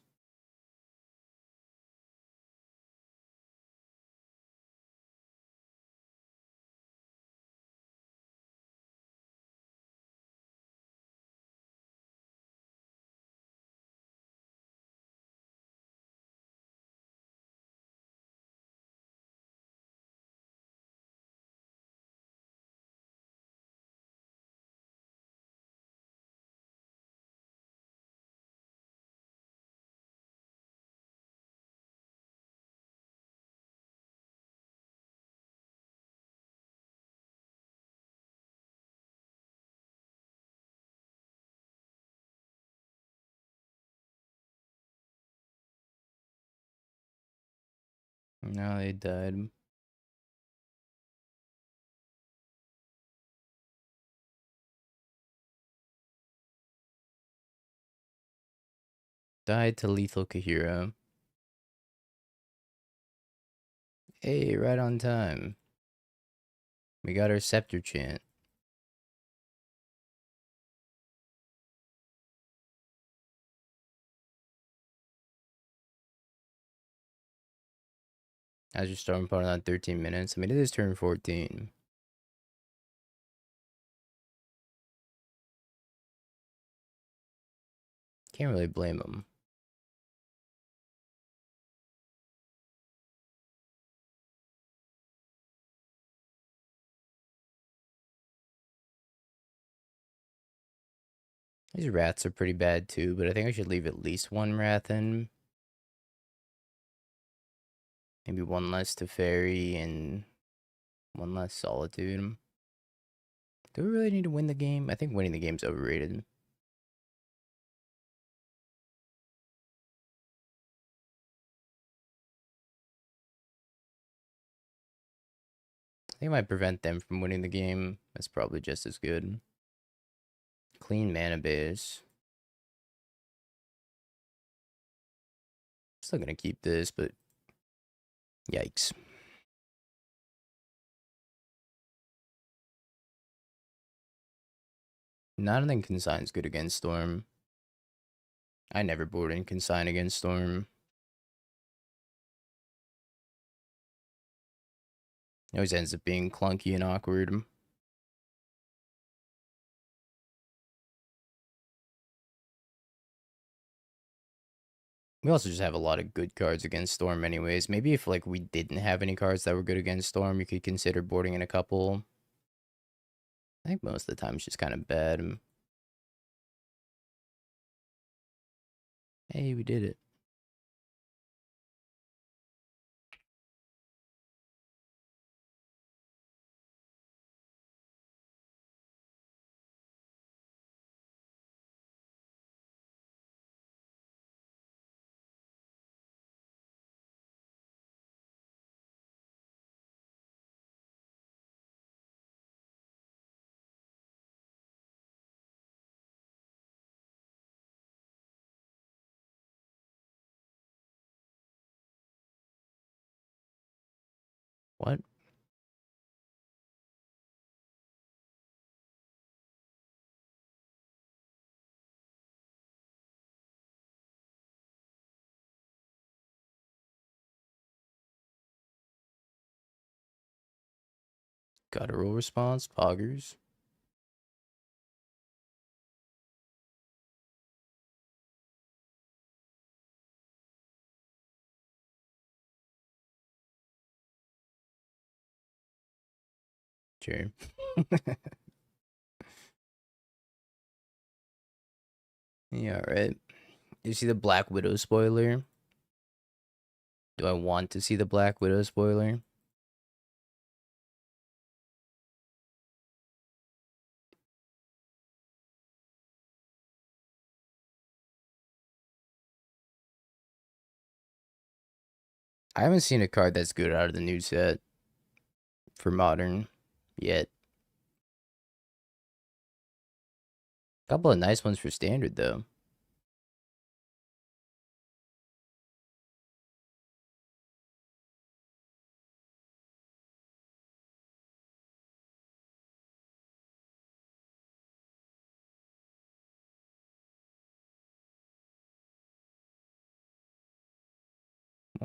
No, they died. Died to Lethal Kahira. Hey, right on time. We got our Scepter chant. How's your storm opponent on 13 minutes? I mean, it is turn 14. Can't really blame him. These rats are pretty bad too, but I think I should leave at least one rat in. Maybe one less to Fairy and one less Solitude. Do we really need to win the game? I think winning the game's overrated. I think it might prevent them from winning the game. That's probably just as good. Clean mana base. Still gonna keep this, but yikes. Not I think Consign's good against Storm. I never board in Consign against Storm. It always ends up being clunky and awkward. We also just have a lot of good cards against Storm anyways. Maybe if like we didn't have any cards that were good against Storm, you could consider boarding in a couple. I think most of the time it's just kind of bad. Hey, we did it. What? Got a roll response? Poggers? Sure. Yeah, alright. You see the Black Widow spoiler? Do I want to see the Black Widow spoiler? I haven't seen a card that's good out of the new set for Modern yet. Couple of nice ones for Standard, though.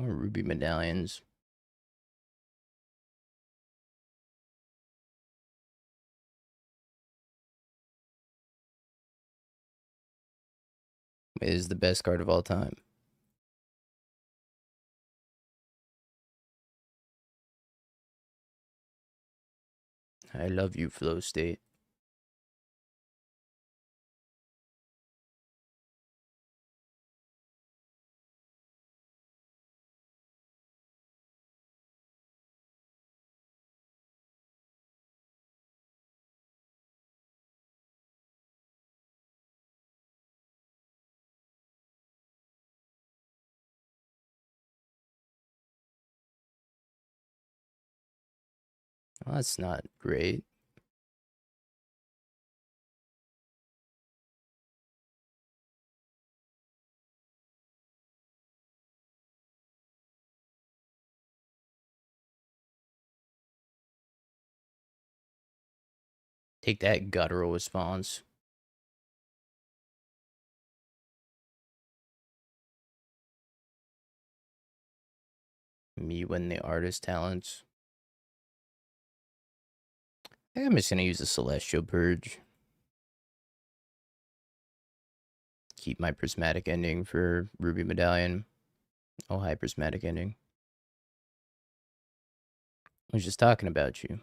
More ruby medallions. It is the best card of all time. I love you, Flow State. Well, that's not great. Take that guttural response. Me when the artist talents. I think I'm just gonna use the Celestial Purge. Keep my prismatic ending for Ruby Medallion. Oh, hi, prismatic ending. I was just talking about you.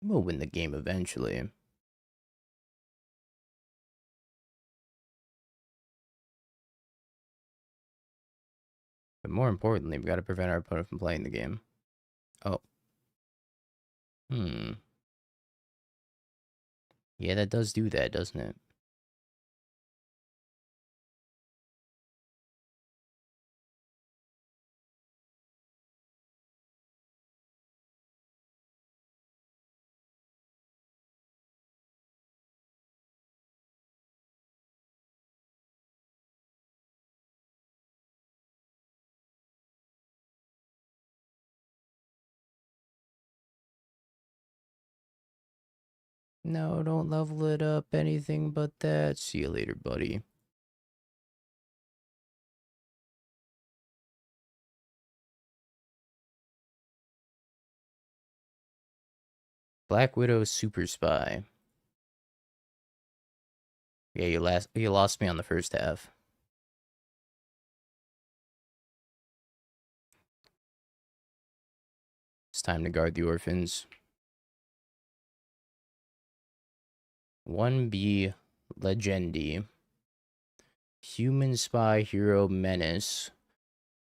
We'll win the game eventually. But more importantly, we gotta prevent our opponent from playing the game. Oh. Yeah, that does do that, doesn't it? No, don't level it up. Anything but that. See you later, buddy. Black Widow Super Spy. Yeah, you lost me on the first half. It's time to guard the orphans. 1B Legendi. Human Spy Hero Menace.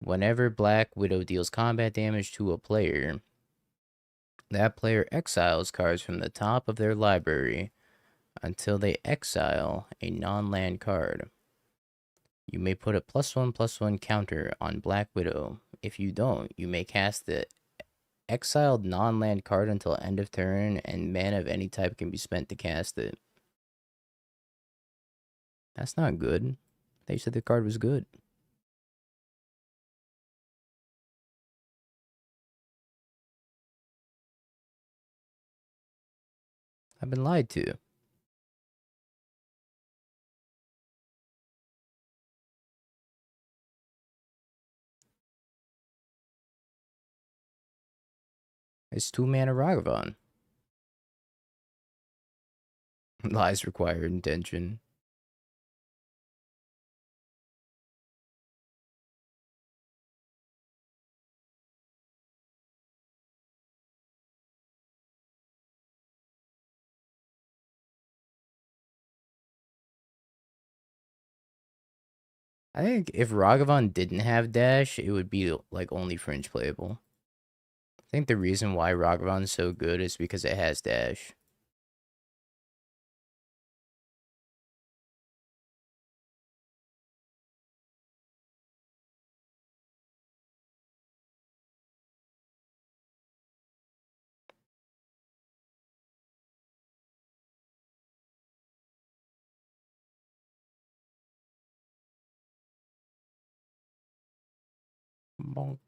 Whenever Black Widow deals combat damage to a player, that player exiles cards from the top of their library until they exile a non-land card. You may put a +1/+1 counter on Black Widow. If you don't, you may cast the exiled non-land card until end of turn, and mana of any type can be spent to cast it. That's not good. They said the card was good. I've been lied to. It's 2-mana Ragavan. Lies require intention. I think if Ragavan didn't have dash, it would be like only fringe playable. I think the reason why Ragavan's so good is because it has dash. Bonk.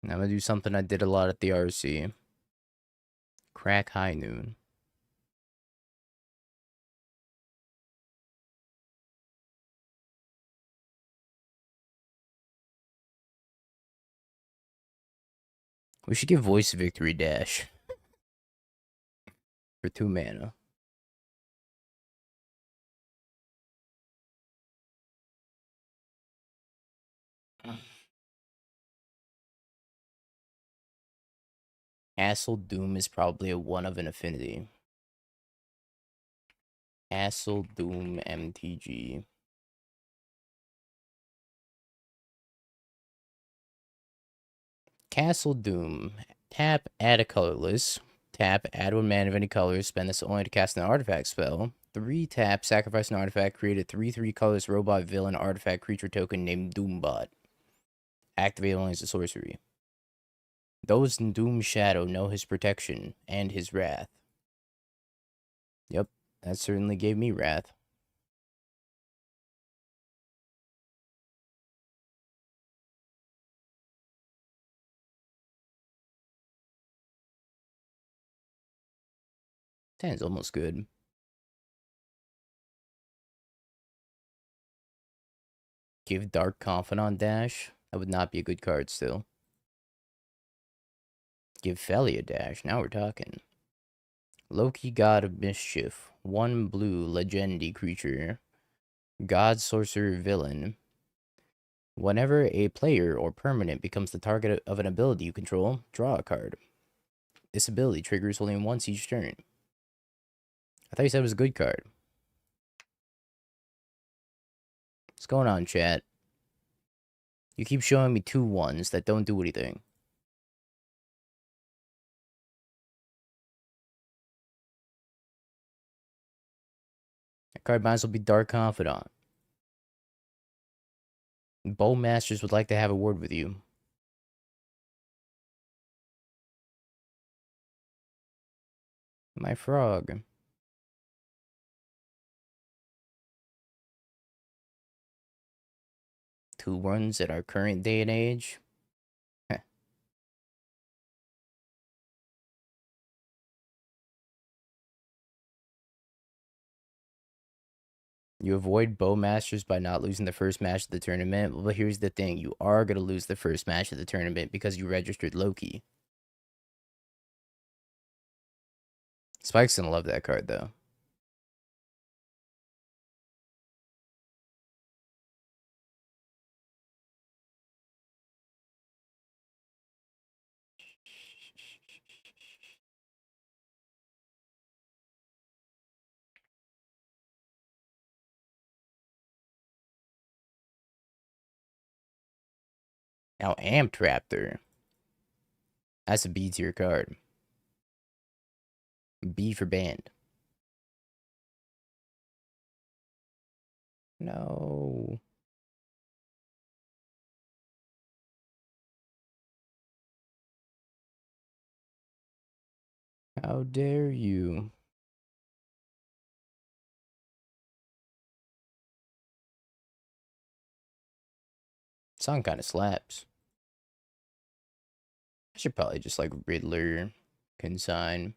I'm gonna do something I did a lot at the RC. Crack High Noon. We should give Voice Victory Dash for 2 mana. Castle Doom is probably a 1 of an affinity. Castle Doom MTG. Castle Doom. Tap, add a colorless. Tap, add 1 mana of any color. Spend this only to cast an artifact spell. 3 tap, sacrifice an artifact. Create a 3/3 colorless robot villain artifact creature token named Doombot. Activate only as a sorcery. Those in Doom Shadow know his protection and his wrath. Yep, that certainly gave me wrath. Ten's almost good. Give Dark Confidant dash. That would not be a good card still. Give Felly a dash. Now we're talking. Loki, God of Mischief. 1 blue, legendy creature. God Sorcerer Villain. Whenever a player or permanent becomes the target of an ability you control, draw a card. This ability triggers only once each turn. I thought you said it was a good card. What's going on, chat? You keep showing me 2 1s that don't do anything. That card might as well be Dark Confidant. Bowmasters would like to have a word with you. My frog. Two ones at our current day and age. Heh. You avoid Bowmasters by not losing the first match of the tournament. But here's the thing. You are going to lose the first match of the tournament because you registered Loki. Spike's going to love that card, though. Now, Amped Raptor. That's a B tier card. B for banned. No. How dare you? Song kind of slaps. I should probably just like Riddler, Consign.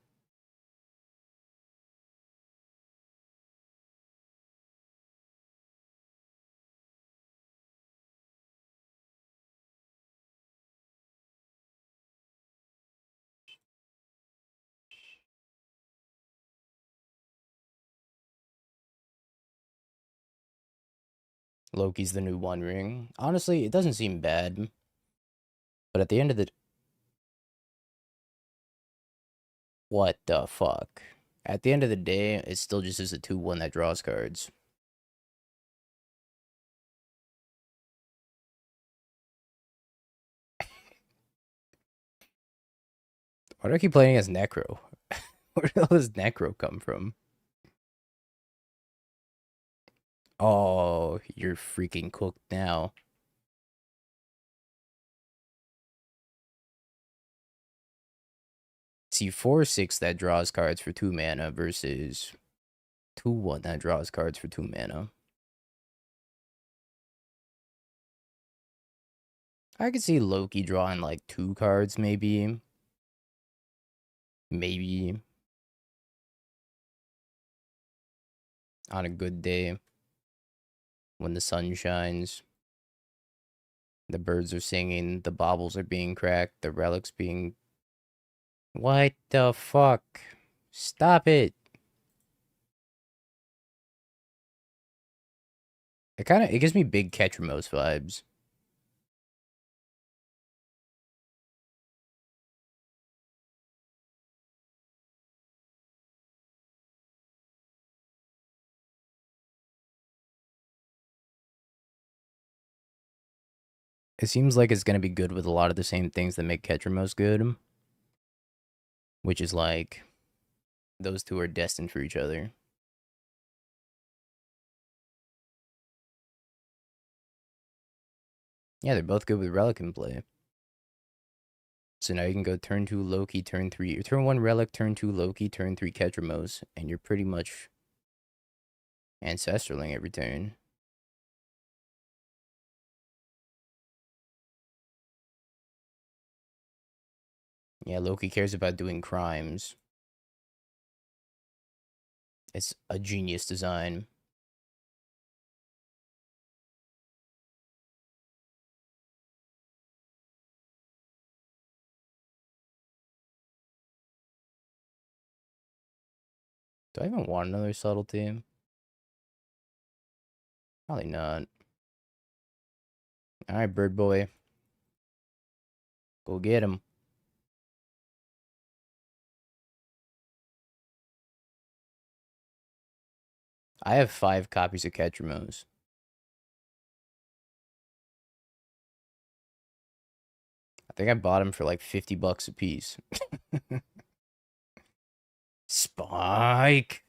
Loki's the new One Ring. Honestly, it doesn't seem bad. But at the end of the... What the fuck? At the end of the day, it still just is a 2/1 that draws cards. Why do I keep playing as Necro? Where the hell does Necro come from? Oh, you're freaking cooked now. See, 4/6 that draws cards for 2 mana versus 2/1 that draws cards for 2 mana. I could see Loki drawing like 2 cards, maybe. Maybe. On a good day. When the sun shines. The birds are singing, the baubles are being cracked, the relics being... What the fuck? Stop it! It gives me big Ketramos vibes. It seems like it's gonna be good with a lot of the same things that make Ketramos good. Which is like, those two are destined for each other. Yeah, they're both good with Relic in play. So now you can go turn 2 Loki, turn 3, or turn 1 Relic, turn 2 Loki, turn 3 Ketramos, and you're pretty much Ancestraling every turn. Yeah, Loki cares about doing crimes. It's a genius design. Do I even want another subtlety? Probably not. Alright, bird boy. Go get him. I have 5 copies of Ketramos. I think I bought them for like $50 a piece. Spike!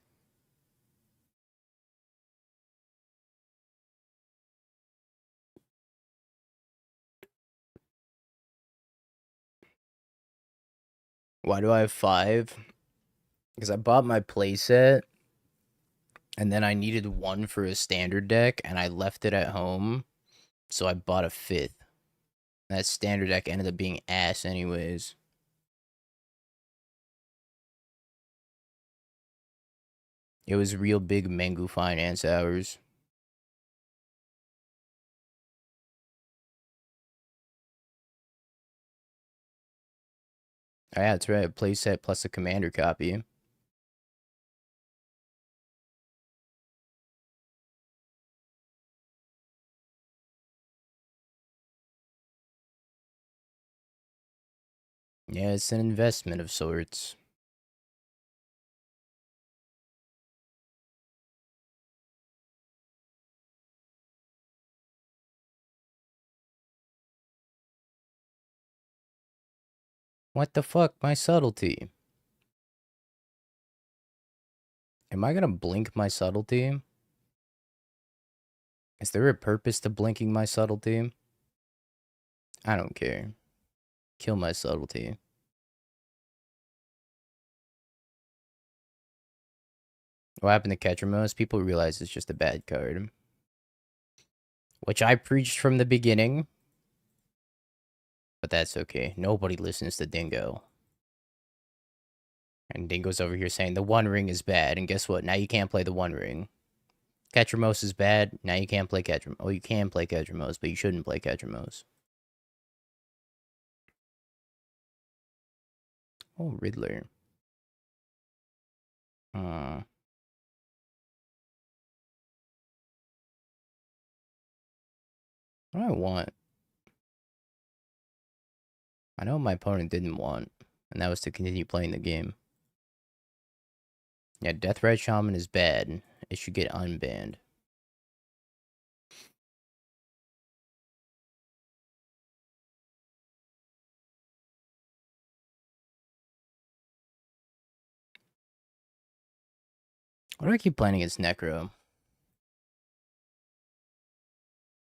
Why do I have 5? Because I bought my playset, and then I needed 1 for a standard deck, and I left it at home, so I bought a 5th. That standard deck ended up being ass anyways. It was real big Mengu finance hours. Oh, yeah, that's right. A playset plus a commander copy. Yeah, it's an investment of sorts. What the fuck? My subtlety. Am I gonna blink my subtlety? Is there a purpose to blinking my subtlety? I don't care. Kill my subtlety. What happened to Ketramos? People realize it's just a bad card. Which I preached from the beginning. But that's okay. Nobody listens to Dingo. And Dingo's over here saying the One Ring is bad. And guess what? Now you can't play the One Ring. Ketramos is bad. Now you can't play Ketramos. Oh, you can play Ketramos, but you shouldn't play Ketramos. Oh, Riddler. What do I want? I know what my opponent didn't want, and that was to continue playing the game. Yeah, Deathrite Shaman is bad. It should get unbanned. Why do I keep playing against Necro?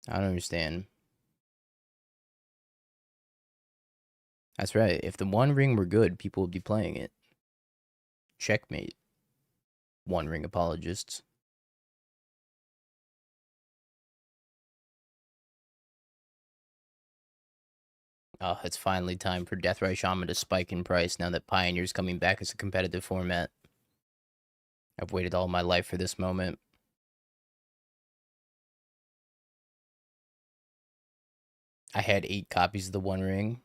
I don't understand. That's right. If the One Ring were good, people would be playing it. Checkmate. One Ring apologists. Oh, it's finally time for Deathrite Shaman to spike in price now that Pioneer's coming back as a competitive format. I've waited all my life for this moment. I had 8 copies of the One Ring,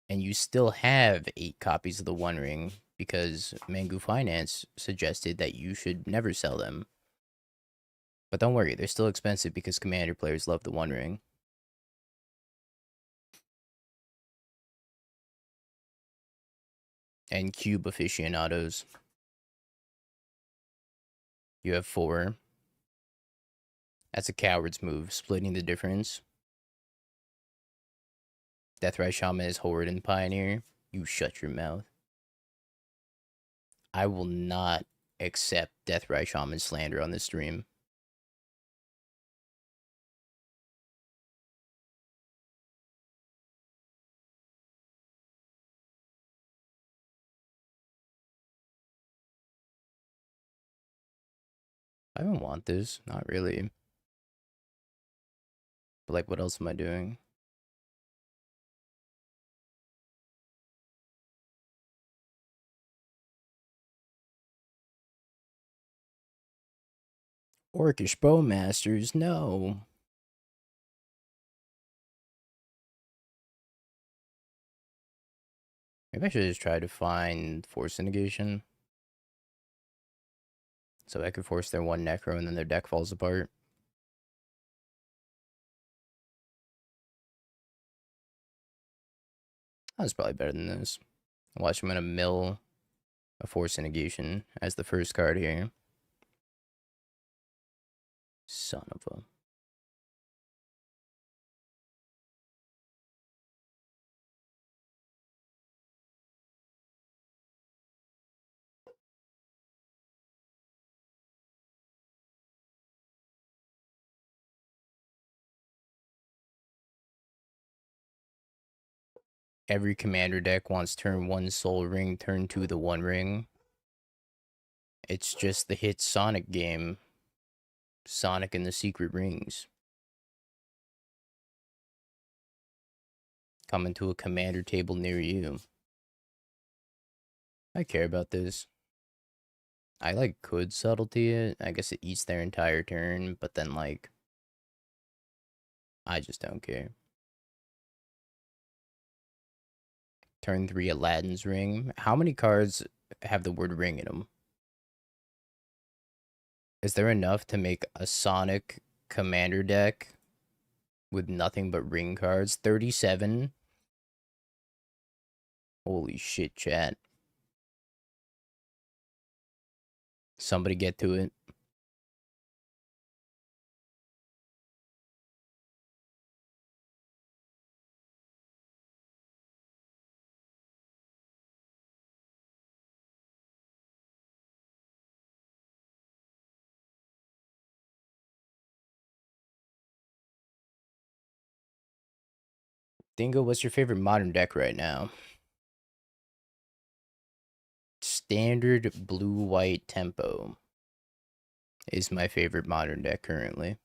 and you still have 8 copies of the One Ring because Mangu Finance suggested that you should never sell them. But don't worry, they're still expensive because Commander players love the One Ring. And Cube aficionados. You have 4. That's a coward's move, splitting the difference. Deathrise Shaman is Horde and Pioneer. You shut your mouth. I will not accept Deathrise Shaman slander on this stream. I don't want this. Not really. But like, what else am I doing? Orcish Bowmasters, no. Maybe I should just try to find Force Negation. So I could force their 1 Necro and then their deck falls apart. That's probably better than this. Watch, I'm gonna mill a Force Negation as the first card here. Son of a... Every commander deck wants turn 1 Soul Ring, turn 2 the One Ring. It's just the hit Sonic game. Sonic and the Secret Rings. Coming to a commander table near you. I care about this. I like could subtlety it. I guess it eats their entire turn, but then like I just don't care. Turn 3 Aladdin's Ring. How many cards have the word ring in them? Is there enough to make a Sonic commander deck with nothing but ring cards? 37? Holy shit, chat. Somebody get to it. Dingo, what's your favorite modern deck right now? Standard blue-white tempo is my favorite modern deck currently.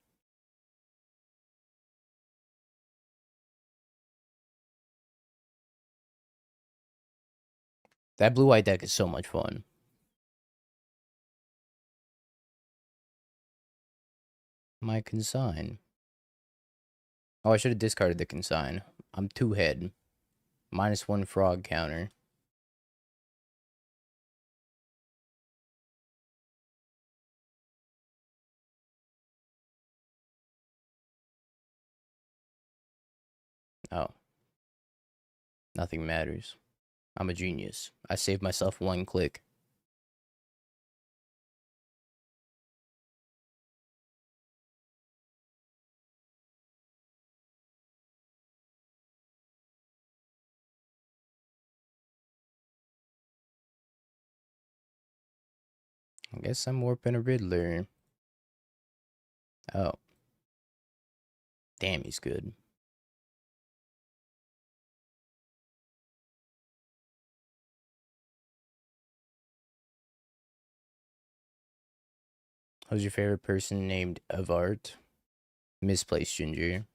That blue-white deck is so much fun. My consign. Oh, I should have discarded the consign. I'm 2 head. -1 frog counter. Oh. Nothing matters. I'm a genius. I saved myself 1 click. I guess I'm warping a Riddler. Oh. Damn, he's good. Who's your favorite person named of art? Misplaced Ginger.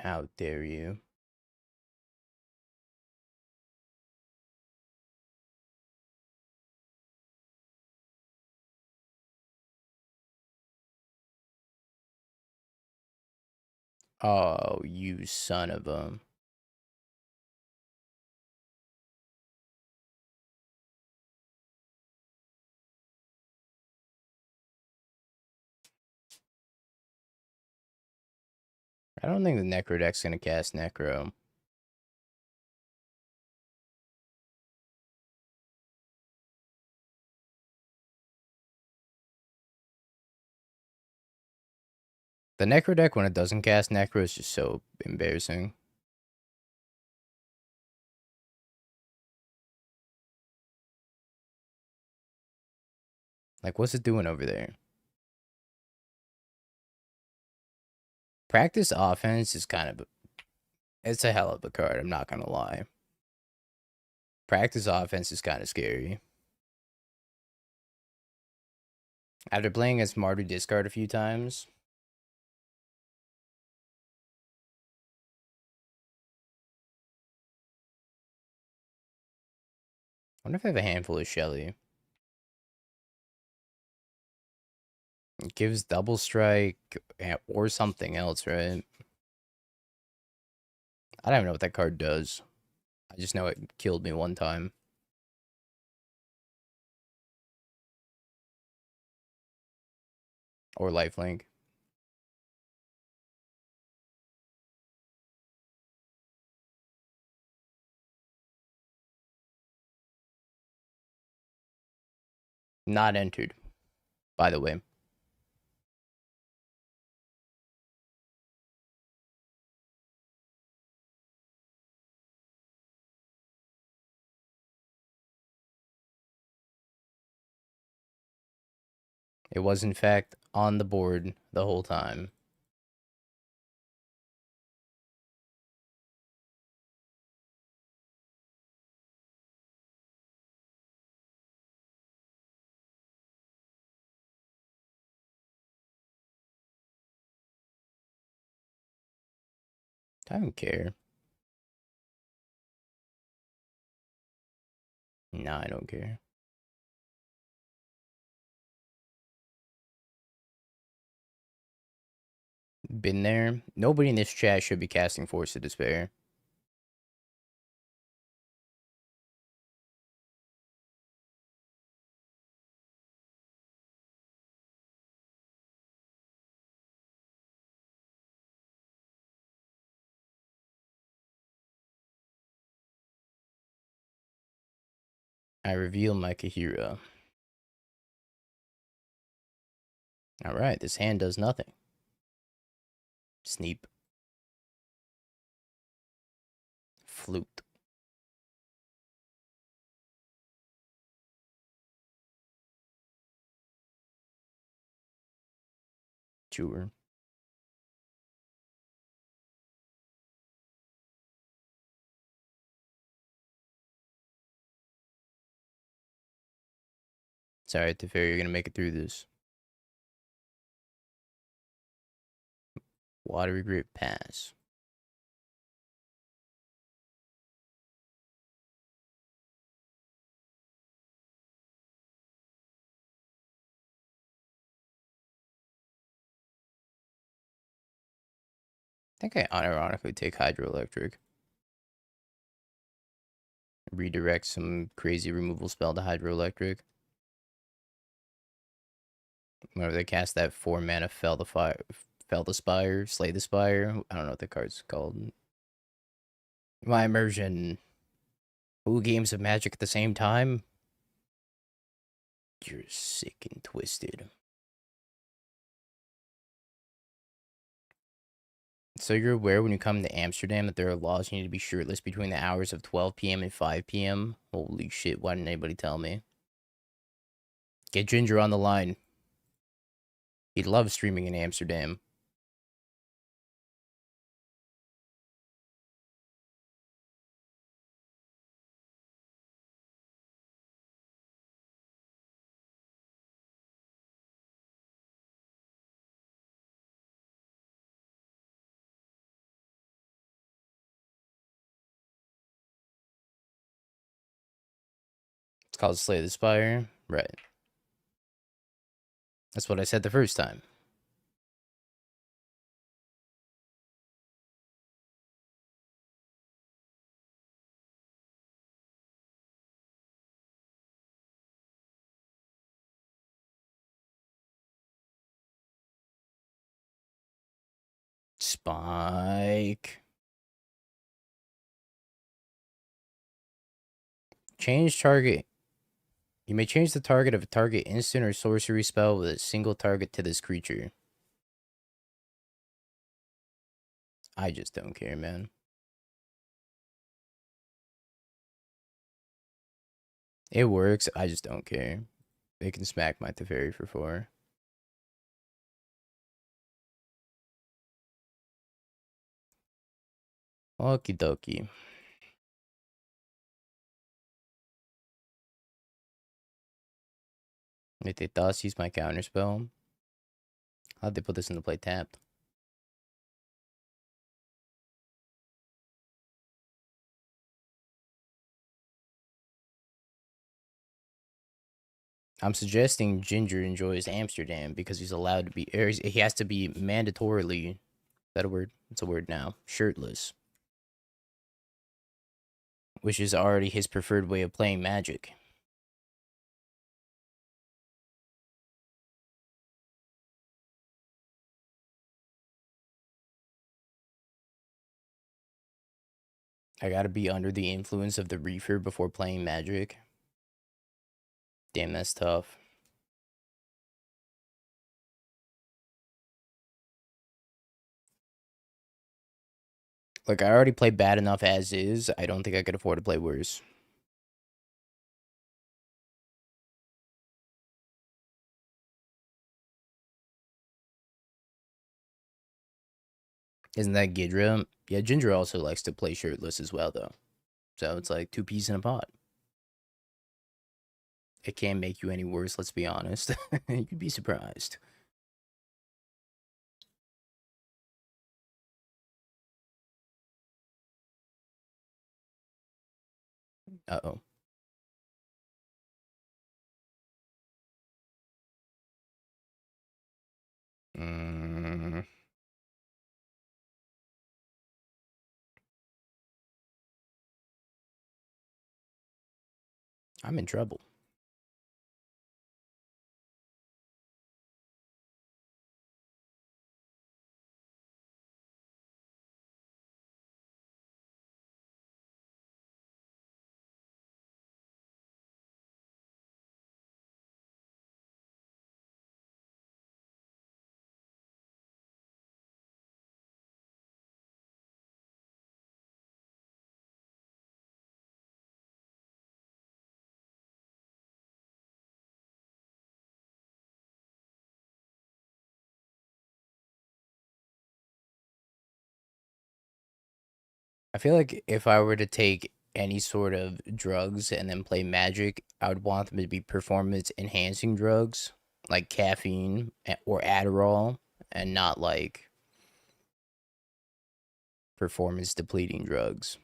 How dare you? Oh, you son of a... I don't think the Necro deck's gonna cast Necro. The Necro deck, when it doesn't cast Necro, is just so embarrassing. Like, what's it doing over there? Practice Offense is kind of... It's a hell of a card, I'm not gonna lie. Practice Offense is kind of scary. After playing as Mardu Discard a few times... I wonder if I have a handful of Shelly. It gives double strike or something else, right? I don't even know what that card does. I just know it killed me one time. Or lifelink. Not entered, by the way. It was, in fact, on the board the whole time. I don't care. Nah, I don't care. Been there. Nobody in this chat should be casting Force of Despair. I reveal my Kahira. Alright, this hand does nothing. Sneep. Flute. Chewer. Sorry, Teferi, you're gonna make it through this. Watery Grip pass. I think I unironically take Hydroelectric. Redirect some crazy removal spell to Hydroelectric. Whenever they cast that 4 mana Fell the Spire, Slay the Spire. I don't know what the card's called. My immersion. Who games of Magic at the same time? You're sick and twisted. So you're aware when you come to Amsterdam that there are laws you need to be shirtless between the hours of 12 p.m. and 5 p.m.? Holy shit, why didn't anybody tell me? Get Ginger on the line. He loves streaming in Amsterdam. It's called Slay the Spire. Right. That's what I said the first time. Spike. Change target. You may change the target of a target instant or sorcery spell with a single target to this creature. I just don't care, man. It works. I just don't care. They can smack my Teferi for 4. Okie dokie. If they thus use my counterspell, how'd they put this into play tapped? I'm suggesting Ginger enjoys Amsterdam because he's allowed to be, he has to be mandatorily, is that a word? It's a word now, shirtless. Which is already his preferred way of playing Magic. I gotta be under the influence of the reefer before playing Magic. Damn, that's tough. Like, I already play bad enough as is. I don't think I could afford to play worse. Isn't that Gidra? Yeah, Ginger also likes to play shirtless as well, though. So it's like 2 peas in a pod. It can't make you any worse, let's be honest. You'd be surprised. Uh-oh. Mm, I'm in trouble. I feel like if I were to take any sort of drugs and then play Magic, I would want them to be performance enhancing drugs, like caffeine or Adderall, and not like performance depleting drugs.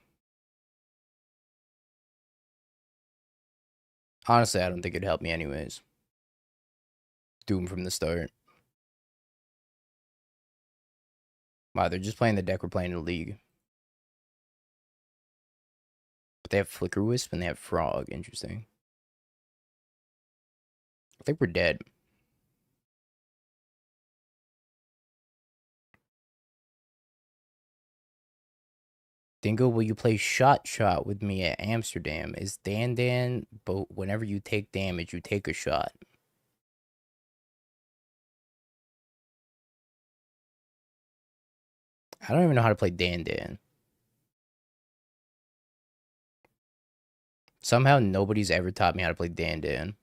Honestly, I don't think it'd help me anyways. Doom from the start. Wow, they're just playing the deck we're playing in the league. But they have Flicker Wisp and they have Frog. Interesting. I think we're dead. Dingo, will you play Shot with me at Amsterdam? Is Dan, but whenever you take damage, you take a shot. I don't even know how to play Dan. Somehow nobody's ever taught me how to play Dan.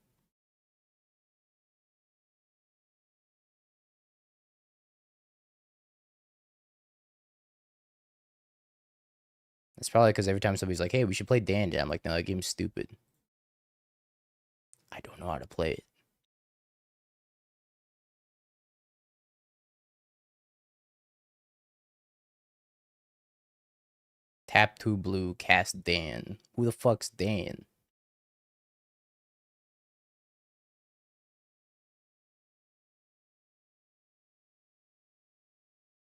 It's probably because every time somebody's like, hey, we should play Dan, I'm like, no, that game's stupid. I don't know how to play it. Tap 2 blue, cast Dan. Who the fuck's Dan?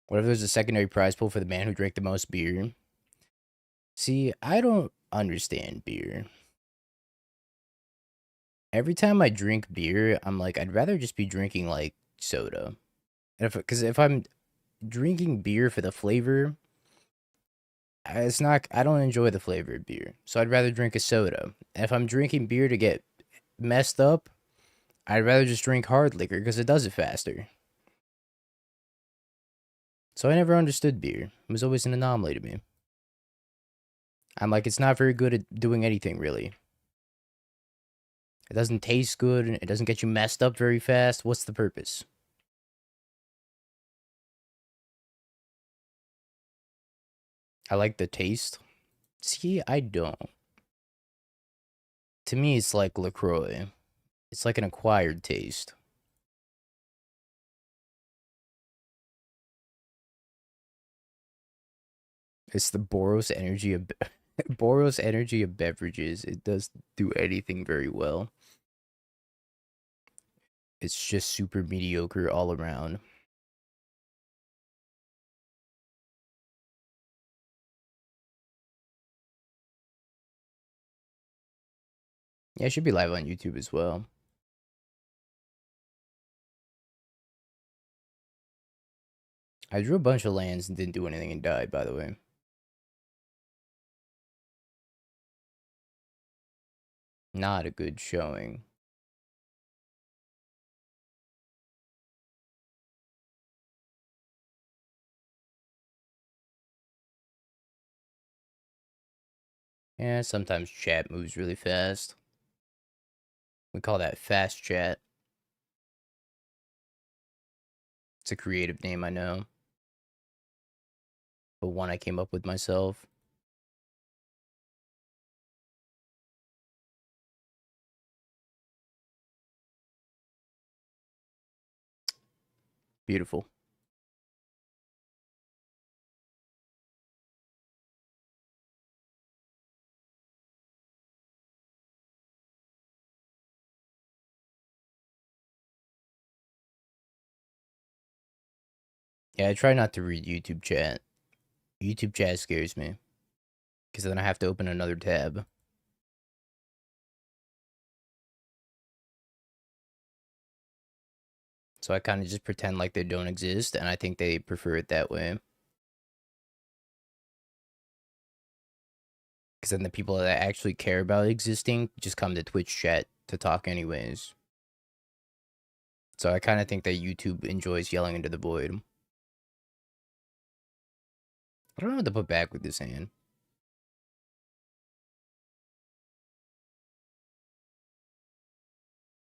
What if there's a secondary prize pool for the man who drank the most beer? See, I don't understand beer. Every time I drink beer, I'm like, I'd rather just be drinking like soda. Because if I'm drinking beer for the flavor, it's not. I don't enjoy the flavor of beer, so I'd rather drink a soda. And if I'm drinking beer to get messed up, I'd rather just drink hard liquor because it does it faster. So I never understood beer. It was always an anomaly to me. I'm like, it's not very good at doing anything really. It doesn't taste good. It doesn't get you messed up very fast. What's the purpose? I like the taste. See, I don't. To me, it's like LaCroix. It's like an acquired taste. It's the Boros energy of Boros energy of beverages. It does do anything very well. It's just super mediocre all around. Yeah, it should be live on YouTube as well. I drew a bunch of lands and didn't do anything and died, by the way. Not a good showing. Yeah, sometimes chat moves really fast. We call that fast chat. It's a creative name, I know, but one I came up with myself. Beautiful. Yeah, I try not to read YouTube chat. YouTube chat scares me because then I have to open another tab. So I kind of just pretend like they don't exist, and I think they prefer it that way. Because then the people that actually care about existing just come to Twitch chat to talk anyways. So I kind of think that YouTube enjoys yelling into the void. I don't know what to put back with this hand.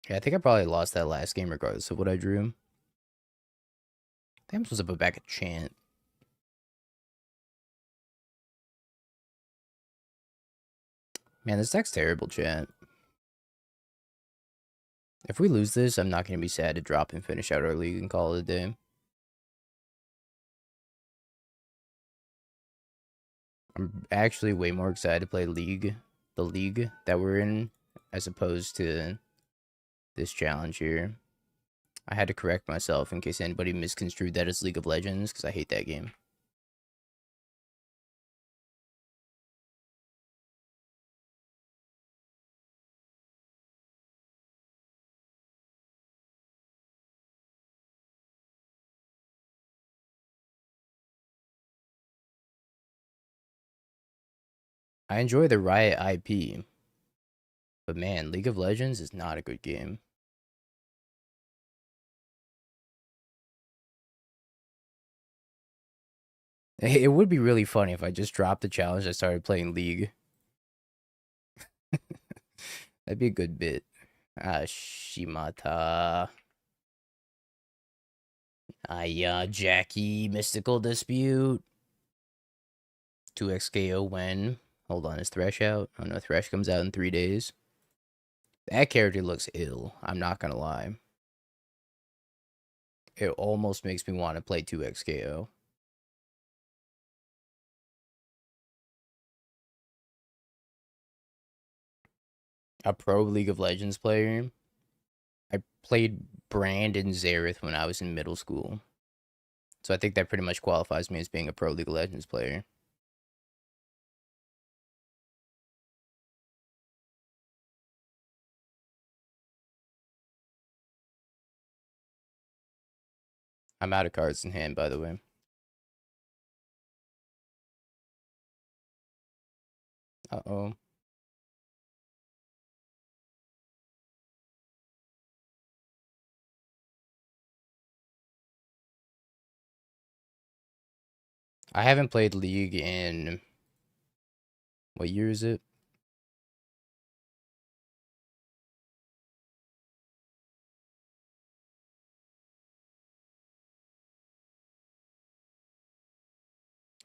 Yeah, I think I probably lost that last game regardless of what I drew. I think I'm supposed to put back a chant. Man, this deck's terrible, chat. If we lose this, I'm not going to be sad to drop and finish out our league and call it a day. I'm actually way more excited to play the league that we're in, as opposed to this challenge here. I had to correct myself in case anybody misconstrued that as League of Legends, because I hate that game. I enjoy the Riot IP, but man, League of Legends is not a good game. It would be really funny if I just dropped the challenge and started playing League. That'd be a good bit. Ah, Shimata. Jackie, Mystical Dispute. 2x KO when? Hold on, is Thresh out? Oh no, Thresh comes out in 3 days. That character looks ill, I'm not gonna lie. It almost makes me want to play 2x KO. A pro League of Legends player. I played Brand and Xerath when I was in middle school. So I think that pretty much qualifies me as being a pro League of Legends player. I'm out of cards in hand, by the way. Uh-oh. I haven't played League in... What year is it?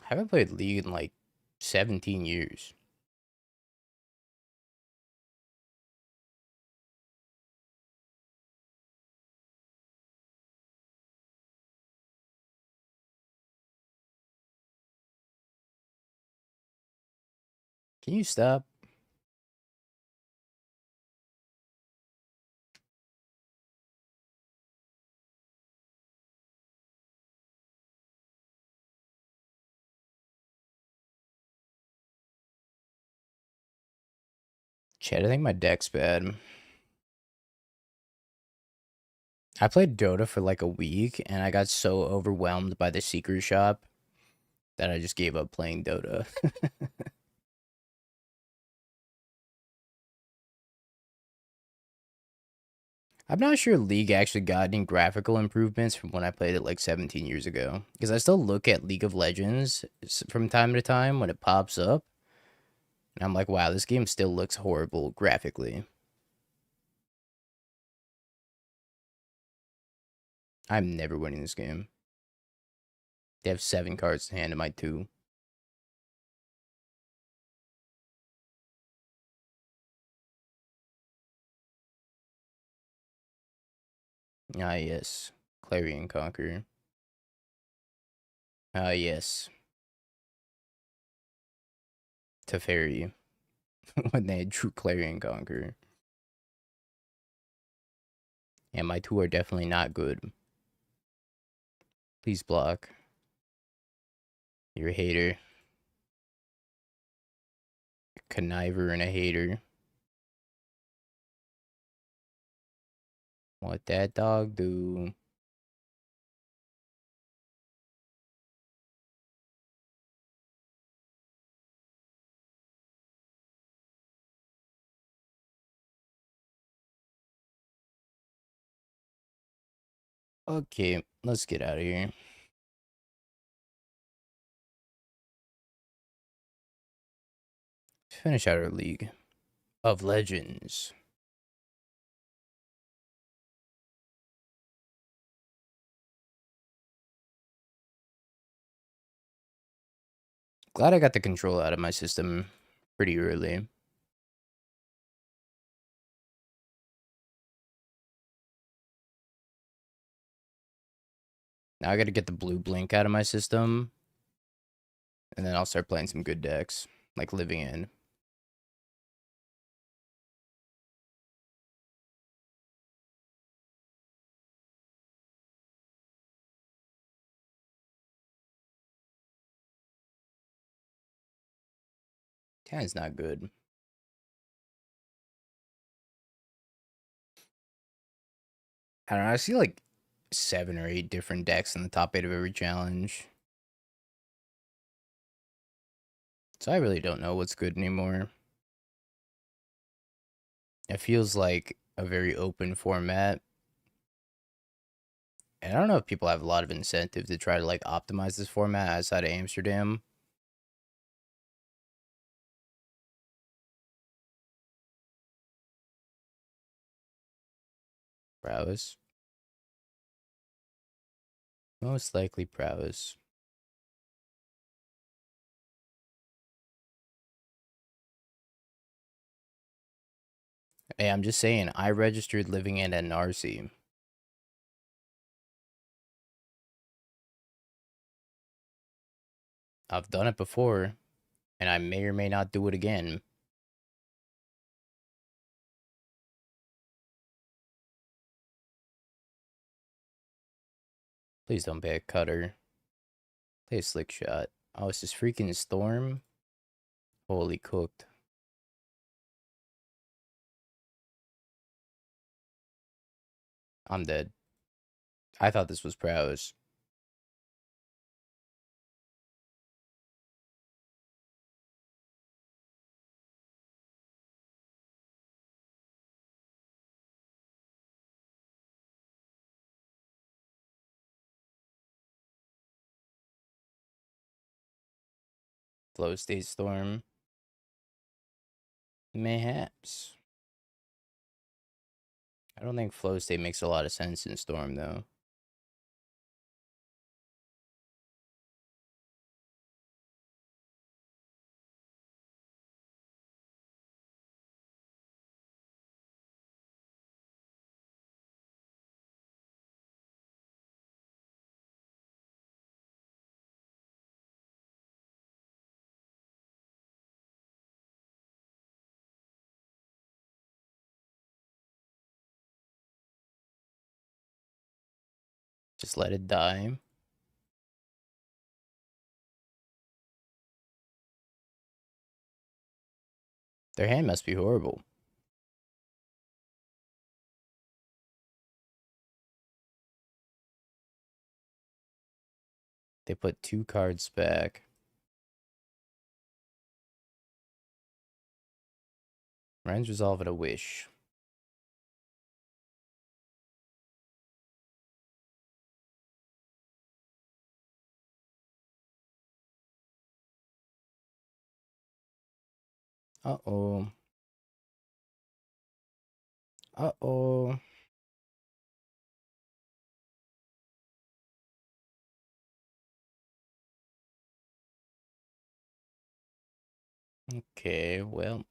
I haven't played League in like 17 years. Can you stop? Chat, I think my deck's bad. I played Dota for like a week, and I got so overwhelmed by the secret shop that I just gave up playing Dota. I'm not sure League actually got any graphical improvements from when I played it like 17 years ago. Because I still look at League of Legends from time to time when it pops up. And I'm like, wow, this game still looks horrible graphically. I'm never winning this game. They have 7 cards to hand in my 2. Ah, yes. Clarion Conqueror. Ah, yes. Teferi. When they drew Clarion Conqueror. And my 2 are definitely not good. Please block. You're a hater. A conniver and a hater. What that dog do? Okay, let's get out of here. Finish out our League of Legends. Glad I got the control out of my system pretty early. Now I gotta get the blue blink out of my system. And then I'll start playing some good decks. Like Living In. Tann's not good. I don't know, I see like 7 or 8 different decks in the top 8 of every challenge. So I really don't know what's good anymore. It feels like a very open format. And I don't know if people have a lot of incentive to try to like optimize this format outside of Amsterdam. Prowess. Most likely prowess. Hey, I'm just saying, I registered Living In at Narcy. I've done it before, and I may or may not do it again. Please don't be a cutter. Play a slick shot. Oh, it's this freaking storm. Holy cooked. I'm dead. I thought this was prowess. Flow state storm. Mayhaps. I don't think flow state makes a lot of sense in storm though. Just let it die. Their hand must be horrible. They put 2 cards back. Ryan's resolve at a wish. Uh-oh. Uh-oh. Okay, well.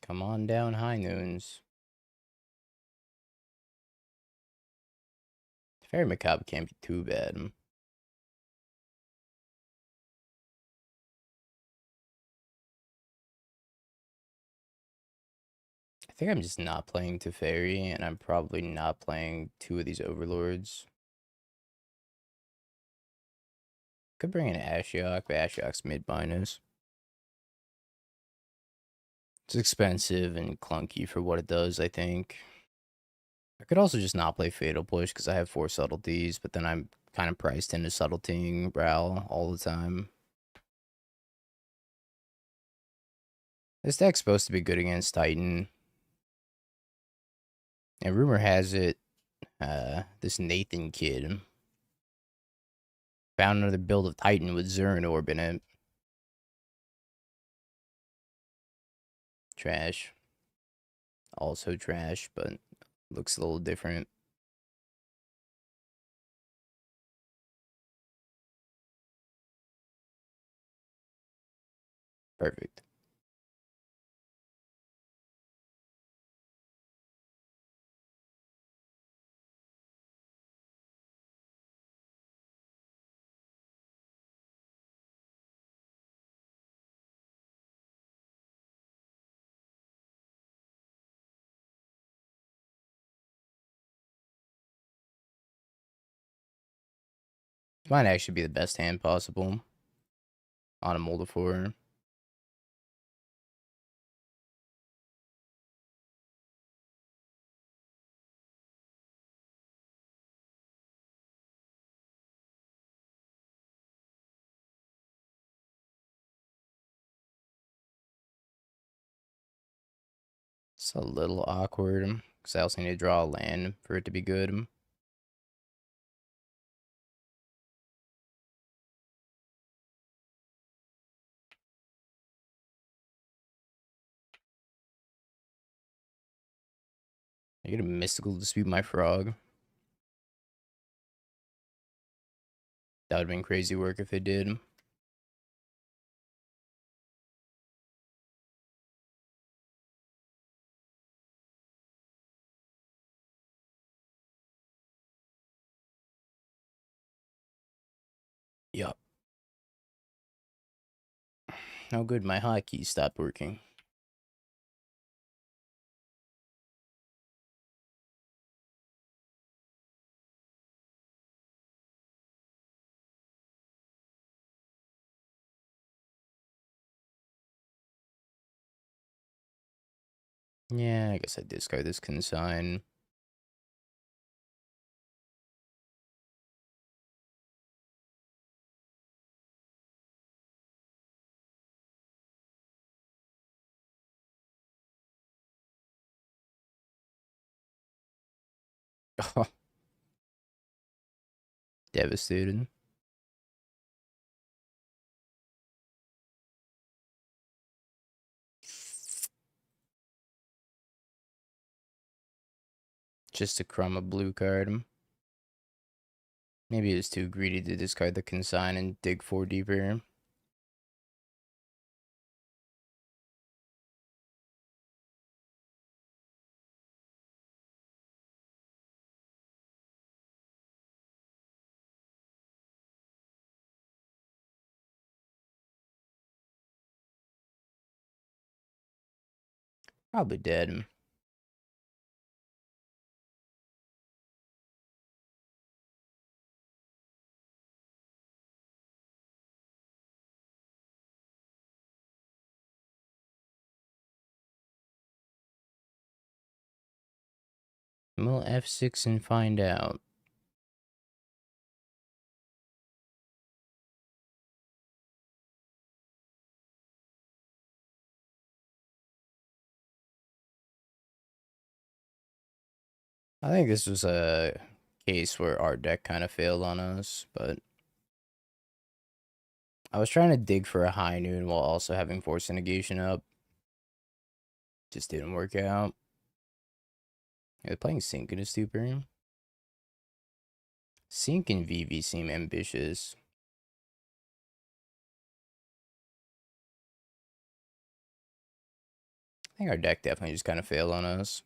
Come on down, high noons. Fairy Macabre can't be too bad. I think I'm just not playing Teferi, and I'm probably not playing 2 of these Overlords. Could bring in Ashiok, but Ashiok's mid-minus. It's expensive and clunky for what it does, I think. I could also just not play Fatal Push because I have 4 subtleties, but then I'm kind of priced into subtletying Brow all the time. This deck's supposed to be good against Titan. And rumor has it, this Nathan kid found another build of Titan with Zern Orb in it. Trash. Also trash, but looks a little different. Perfect. Might actually be the best hand possible on a Moldifor. It's a little awkward because I also need to draw a land for it to be good. I get a mystical dispute my frog. That would have been crazy work if it did. Yup. Oh good, my hotkey stopped working. Yeah, I guess I discard this consign. Devastated. Just a crumb of blue card. Maybe it was too greedy to discard the consign and dig 4 deeper. Probably dead. We'll F6 and find out. I think this was a case where our deck kind of failed on us, but I was trying to dig for a high noon while also having force negation up. Just didn't work out. They're playing Sync in a stupor. Sync and VV seem ambitious. I think our deck definitely just kind of failed on us.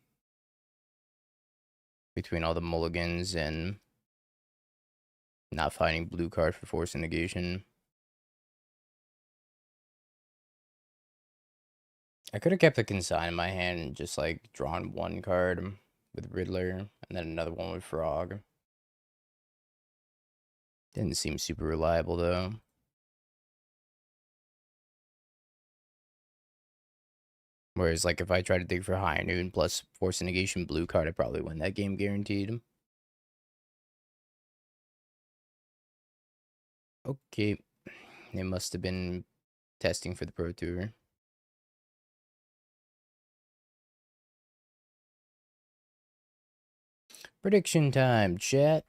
Between all the mulligans and not finding blue card for force negation. I could have kept the consign in my hand and just like drawn one card with Riddler and then another one with Frog. Didn't seem super reliable though. Whereas like if I tried to dig for high noon plus force negation blue card, I probably win that game guaranteed. Okay. They must have been testing for the Pro Tour. Prediction time, chat.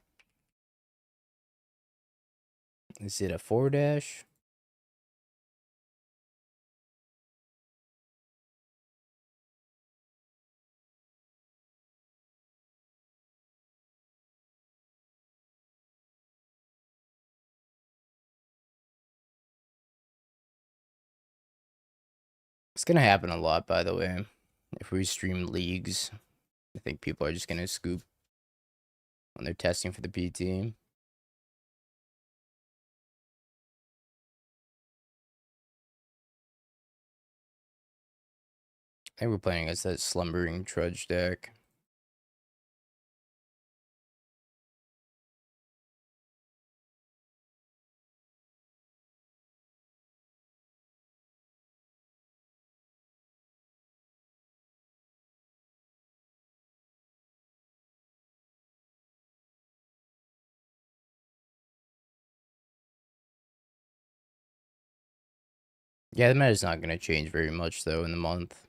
Is it a 4-dash? It's gonna happen a lot, by the way. If we stream leagues, I think people are just gonna scoop when they're testing for the PT. I think we're playing against that slumbering trudge deck. Yeah, the meta's not gonna change very much though in the month.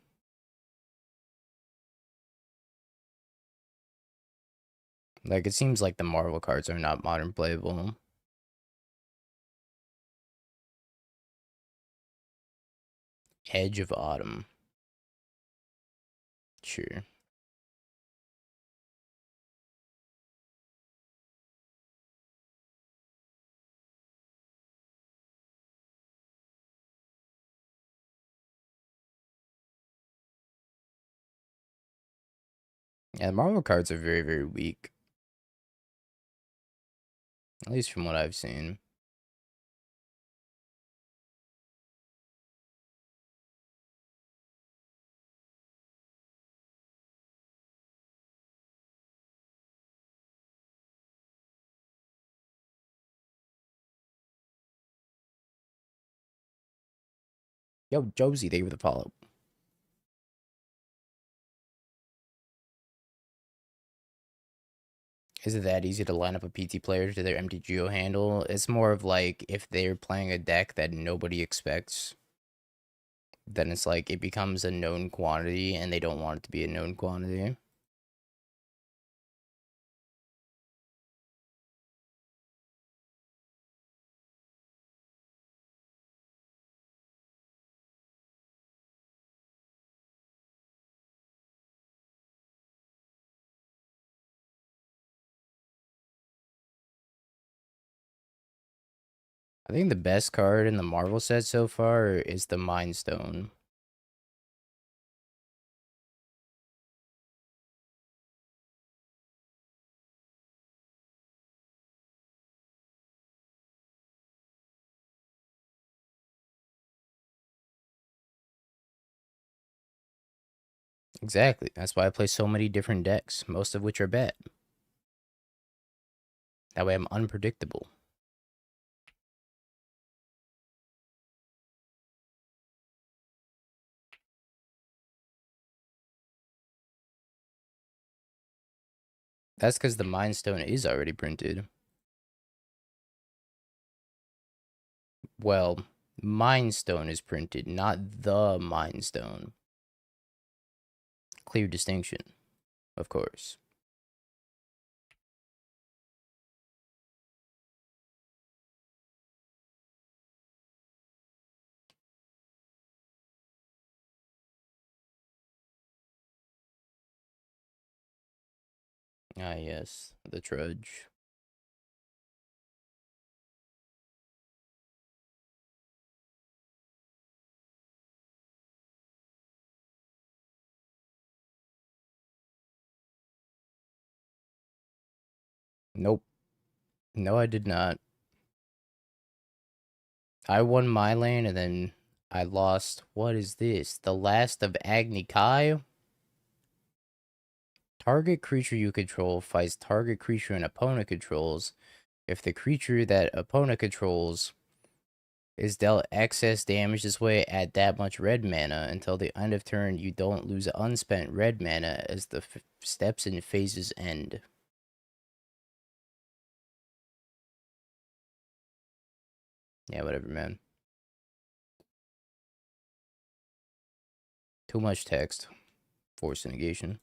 Like it seems like the Marvel cards are not modern playable. Edge of Autumn. Sure. Yeah, the Marvel cards are very, very weak. At least from what I've seen. Yo, Josie, thank you for the follow. Is it that easy to line up a PT player to their MTGO handle? It's more of like if they're playing a deck that nobody expects, then it's like it becomes a known quantity and they don't want it to be a known quantity. I think the best card in the Marvel set so far is the Mind Stone. Exactly. That's why I play so many different decks, most of which are bad. That way I'm unpredictable. That's because the Mind Stone is already printed. Well, Mind Stone is printed, not the Mind Stone. Clear distinction, of course. Ah, yes, the Trudge. Nope. No, I did not. I won my lane and then I lost. What is this? The Last of Agni Kai? Target creature you control fights target creature an opponent controls. If the creature that opponent controls is dealt excess damage this way, add that much red mana. Until the end of turn, you don't lose unspent red mana as the steps and phases end. Yeah, whatever, man. Too much text. Force negation.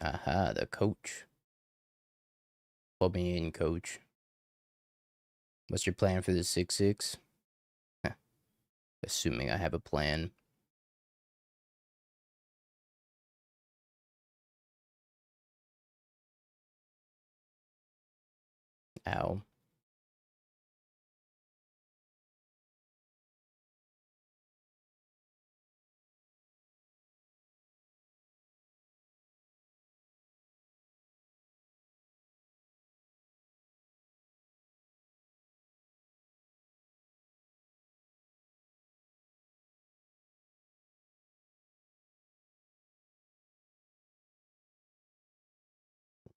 Aha, the coach. Put me in, coach. What's your plan for the 6/6? Assuming I have a plan. Ow.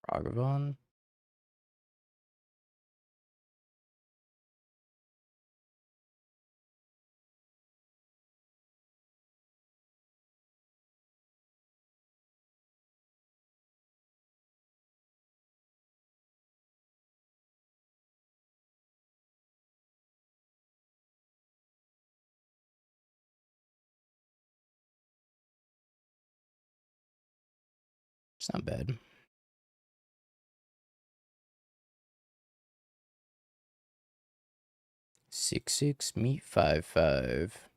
Ragavan? It's not bad. 6/6 meet 5/5.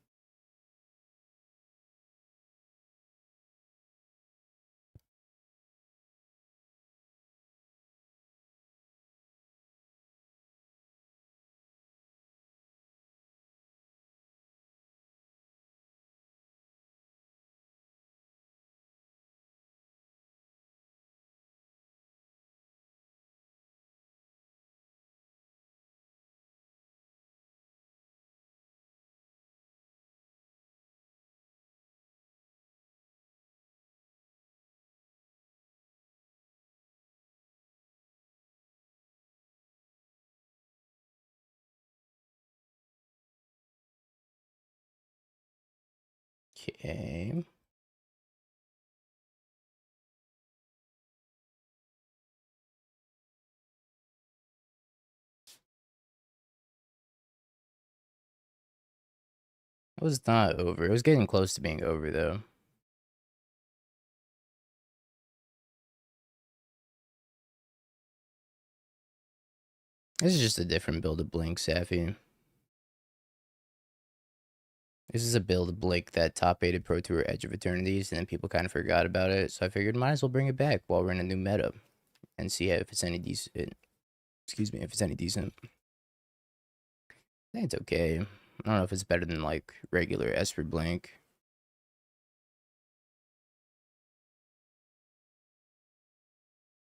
Okay. It was not over. It was getting close to being over, though. This is just a different build of Blink, Safi. This is a build of Blink that top-aided Pro Tour Edge of Eternities, and then people kind of forgot about it, so I figured might as well bring it back while we're in a new meta and see if it's any decent. Excuse me, if it's any decent. I think it's okay. I don't know if it's better than, like, regular Esper Blink.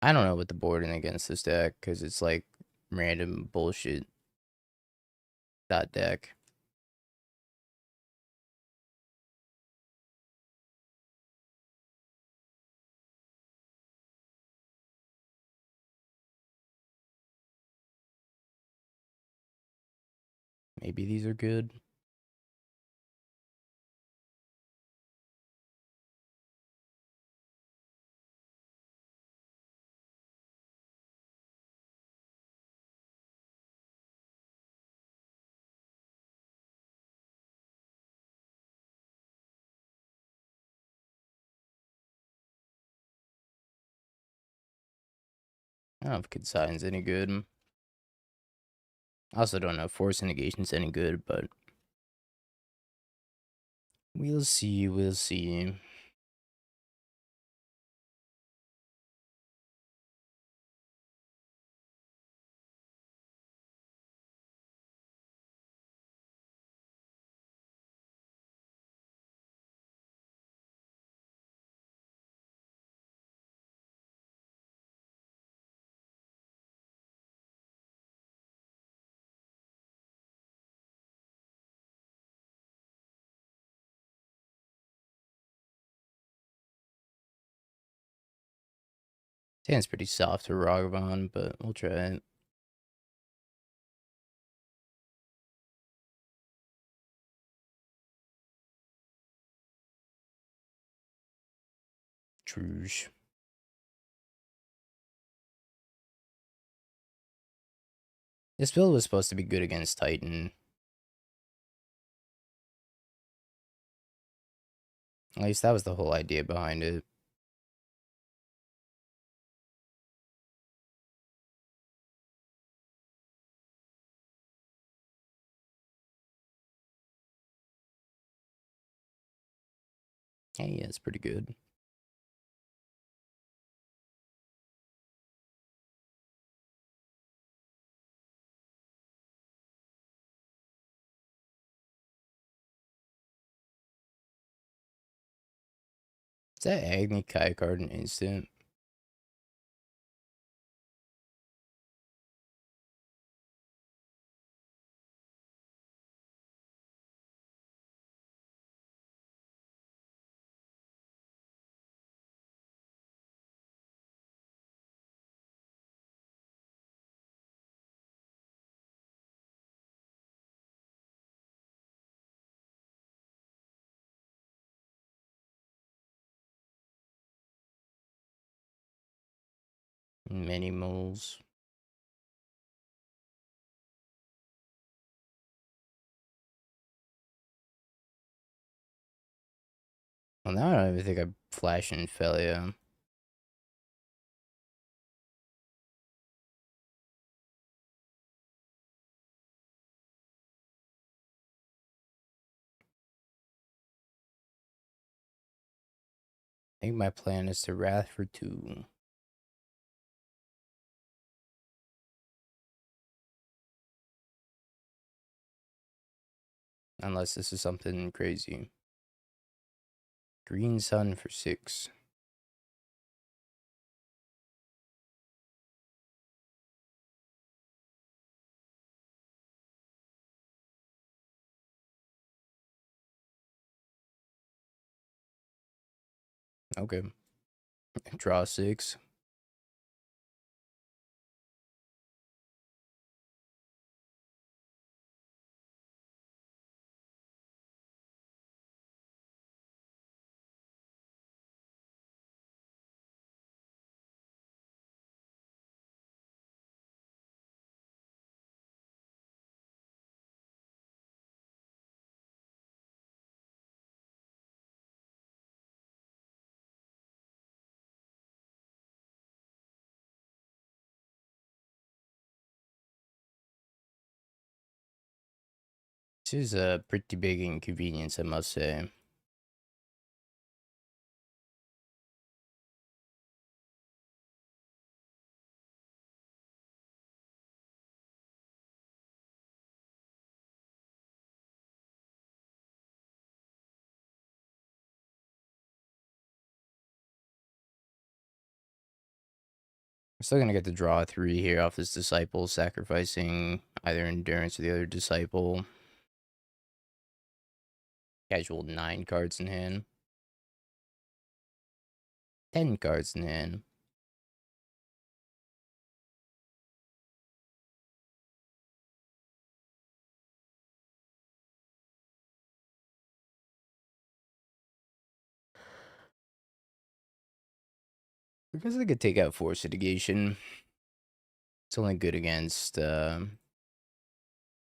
I don't know what the boarding against this deck, because it's, like, random bullshit dot deck. Maybe these are good. I don't know if Consign's any good. I also don't know if Force Negation's any good, but we'll see, we'll see. Stand's pretty soft for Ragavan, but we'll try it. Truge. This build was supposed to be good against Titan. At least that was the whole idea behind it. Hey, yeah, it's pretty good. Is that Agni Kai card an instant? Many moles. Well, now I don't even think I flash and fell, yeah. I think my plan is to Wrath for 2. Unless this is something crazy. Green Sun for 6. Okay. Draw 6. This is a pretty big inconvenience, I must say. We're still gonna get to draw 3 here off this disciple, sacrificing either endurance or the other disciple. Casual 9 cards in hand. 10 cards in hand. I guess I could take out Force Mitigation. It's only good against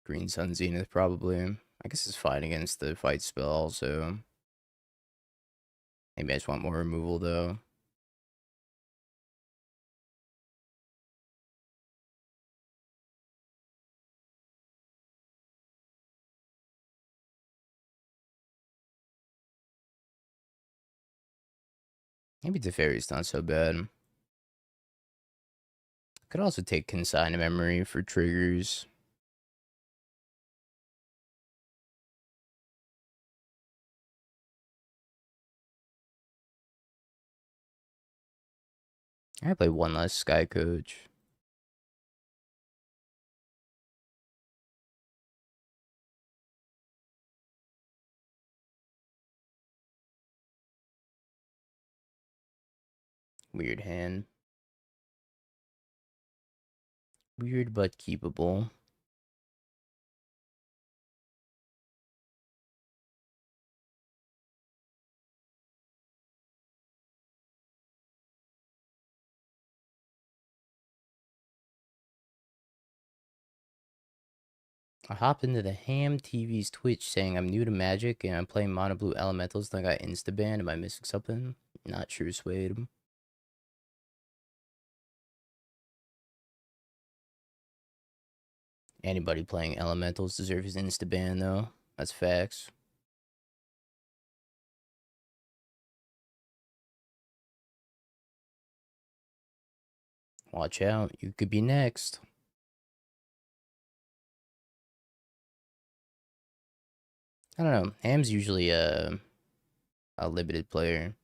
Green Sun Zenith, probably. I guess it's fine against the fight spell, also. Maybe I just want more removal, though. Maybe Teferi's not so bad. Could also take Consign Memory for triggers. I play one less Sky Coach. Weird hand. Weird but keepable. I hop into the Ham TV's Twitch saying I'm new to Magic and I'm playing Mono Blue Elementals and I got Instabanned. Am I missing something? Not sure, Suede. Anybody playing Elementals deserves an Instaban, though. That's facts. Watch out, you could be next. I don't know. Ham's usually a limited player.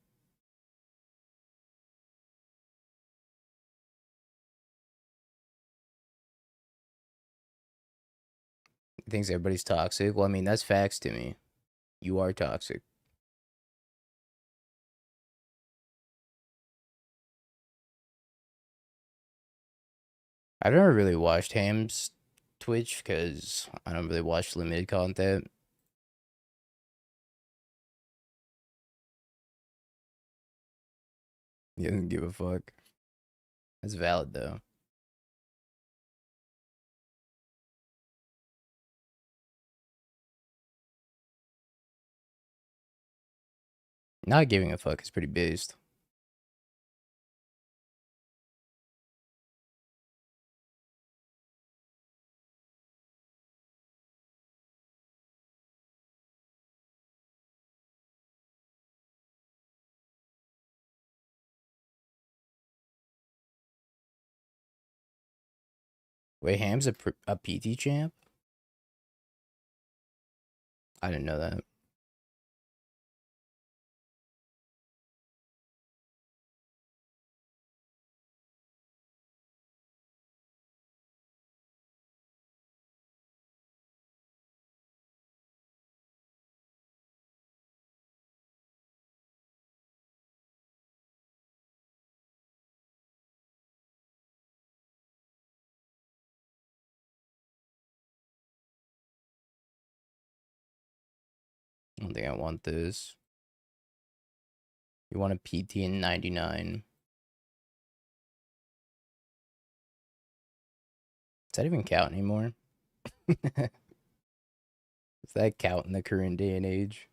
He thinks everybody's toxic. Well, I mean, that's facts to me. You are toxic. I've never really watched Ham's Twitch because I don't really watch limited content. He doesn't give a fuck. That's valid, though. Not giving a fuck is pretty based. Wait, Ham's a PT champ? I didn't know that. I don't think I want this. You want a PT in 99. Does that even count anymore? Does that count in the current day and age?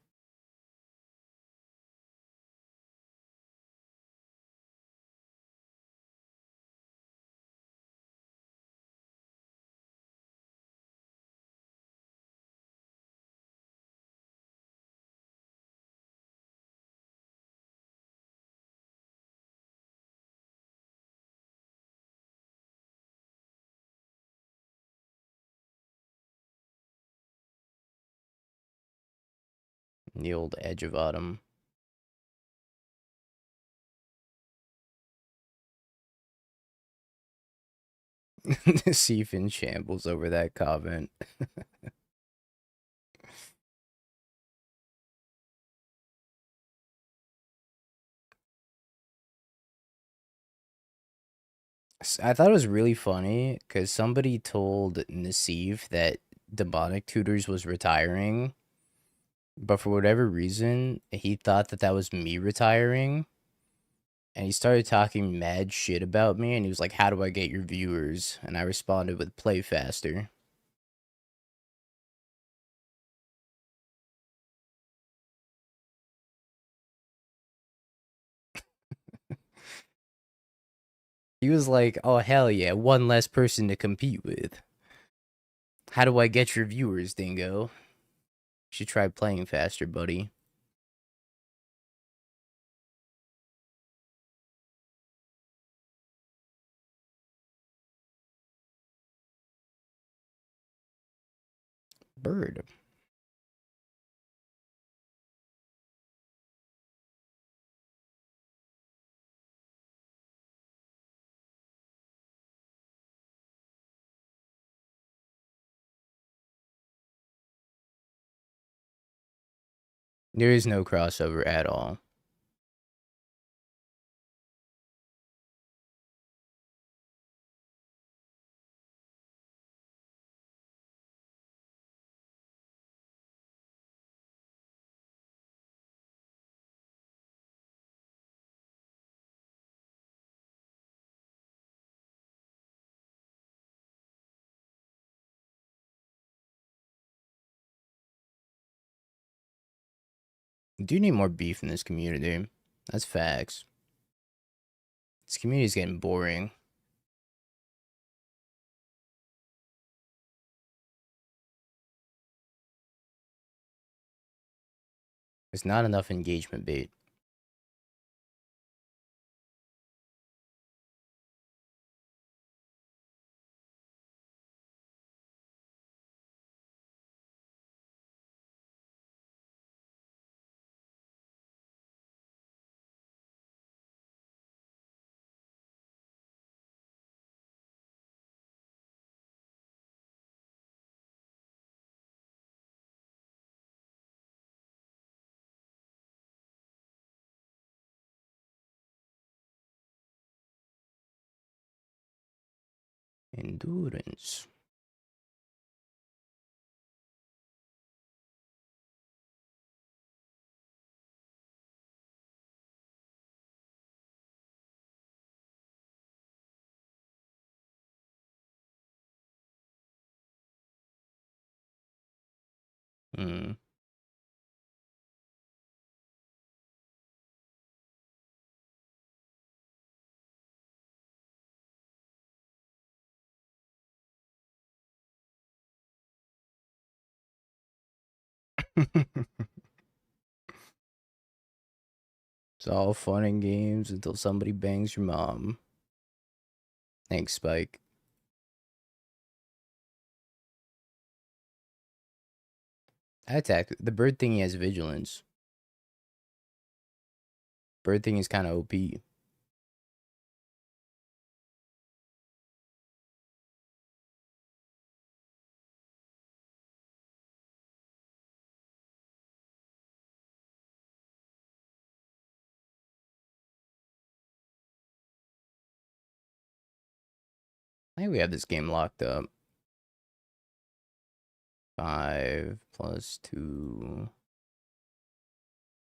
The old edge of autumn. Seif in shambles over that comment. I thought it was really funny because somebody told Nassif that Demonic Tutors was retiring, but for whatever reason, he thought that that was me retiring, and he started talking mad shit about me, and he was like, "How do I get your viewers?" And I responded with, "Play faster." He was like, "Oh hell yeah, one less person to compete with. How do I get your viewers, Dingo? You should try playing faster, buddy." Bird. There is no crossover at all. We do need more beef in this community. That's facts. This community is getting boring. There's not enough engagement bait. Endurance. Hmm. It's all fun and games until somebody bangs your mom. Thanks, Spike. I attack. The bird thing has vigilance. Bird thing is kind of OP. I think we have this game locked up. 5 plus 2.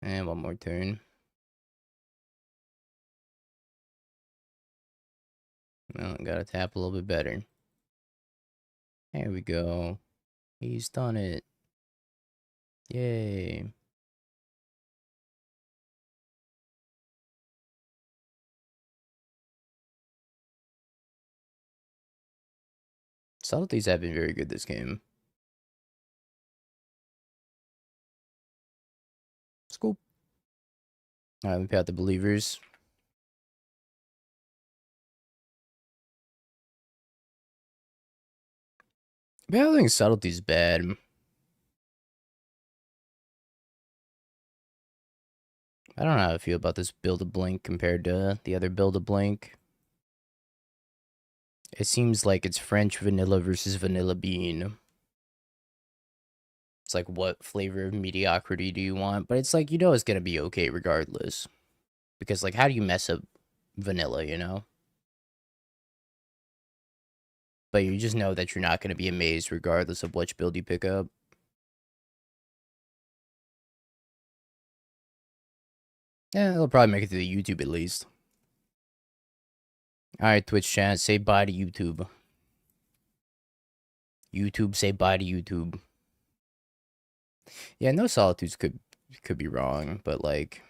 And one more turn. Well, gotta tap a little bit better. There we go. He's done it. Yay. Subtleties have been very good this game. Scoop. Alright, we got the believers. But I don't think subtlety's bad. I don't know how I feel about this Build-A-Blink compared to the other Build-A-Blink. It seems like it's French vanilla versus vanilla bean. It's like, what flavor of mediocrity do you want? But it's like, you know it's gonna be okay regardless. Because, like, how do you mess up vanilla, you know? But you just know that you're not gonna be amazed regardless of which build you pick up. Yeah, it'll probably make it to the YouTube at least. Alright, Twitch chat, say bye to YouTube. YouTube, say bye to YouTube. Yeah, no solitudes could be wrong, but like,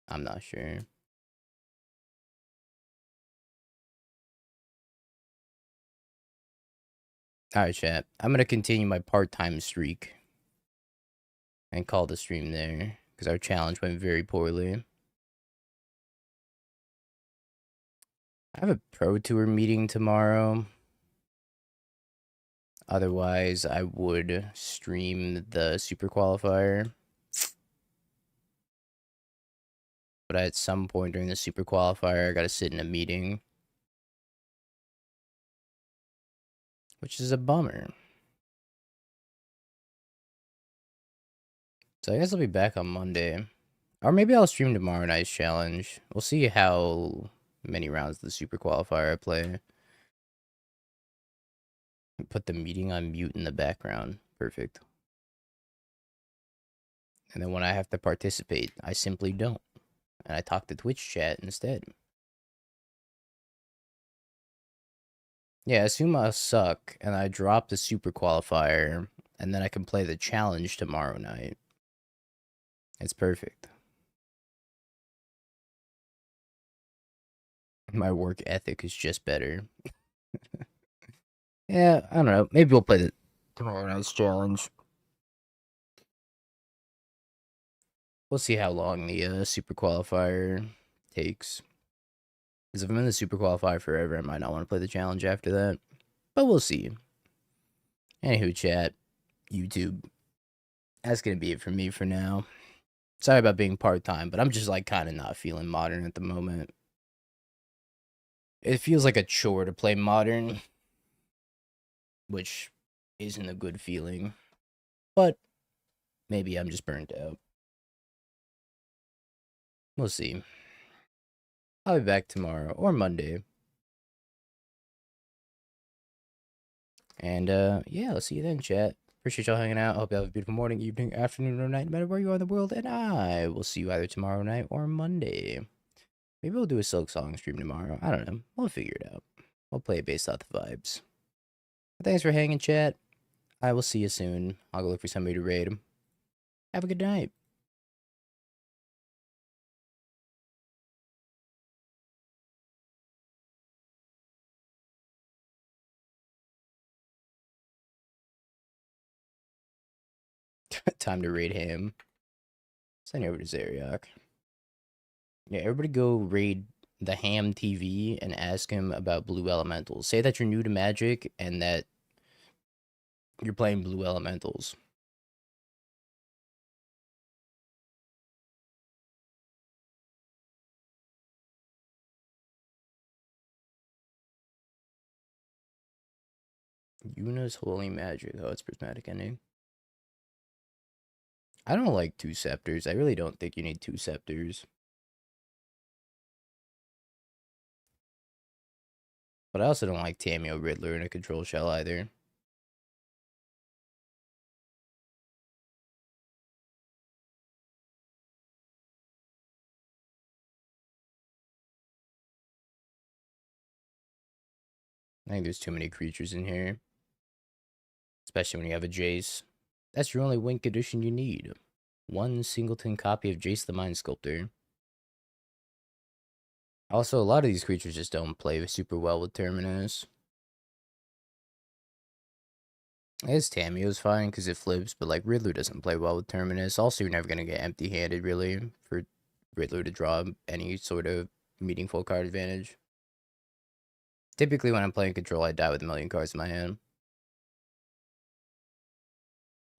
I'm not sure. Alright, chat. I'm gonna continue my part-time streak and call the stream there because our challenge went very poorly. I have a pro tour meeting tomorrow. Otherwise, I would stream the super qualifier. But at some point during the super qualifier, I gotta sit in a meeting, which is a bummer. So I guess I'll be back on Monday. Or maybe I'll stream tomorrow night's challenge. We'll see how many rounds of the super qualifier I play. Put the meeting on mute in the background. Perfect. And then when I have to participate, I simply don't. And I talk to Twitch chat instead. Yeah, assume I suck and I drop the super qualifier, and then I can play the challenge tomorrow night. It's perfect. My work ethic is just better. Yeah, I don't know. Maybe we'll play the tomorrow night's challenge. We'll see how long the super qualifier takes. Because if I'm in the super qualifier forever, I might not want to play the challenge after that. But we'll see. Anywho, chat, YouTube. That's going to be it for me for now. Sorry about being part-time, but I'm just like kind of not feeling modern at the moment. It feels like a chore to play modern, which isn't a good feeling. But maybe I'm just burnt out. We'll see. I'll be back tomorrow or Monday. And yeah, I'll see you then, chat. Appreciate y'all hanging out. Hope you have a beautiful morning, evening, afternoon, or night, no matter where you are in the world. And I will see you either tomorrow night or Monday. Maybe we'll do a Silk Song stream tomorrow. I don't know. We'll figure it out. We'll play it based off the vibes. But thanks for hanging, chat. I will see you soon. I'll go look for somebody to raid. Have a good night. Time to raid him. Send you over to Zeriak. Yeah, everybody go raid the Ham TV and ask him about Blue Elementals. Say that you're new to Magic and that you're playing Blue Elementals. Yuna's Holy Magic. Oh, it's prismatic ending. I don't like 2 scepters. I really don't think you need 2 scepters. But I also don't like Tamio Riddler in a control shell either. I think there's too many creatures in here. Especially when you have a Jace. That's your only win condition you need. 1 singleton copy of Jace the Mind Sculptor. Also, a lot of these creatures just don't play super well with Terminus. I guess Tamio's fine because it flips, but like Riddler doesn't play well with Terminus. Also, you're never going to get empty-handed, really, for Riddler to draw any sort of meaningful card advantage. Typically, when I'm playing Control, I die with a million cards in my hand.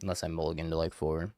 Unless I mulligan to like 4.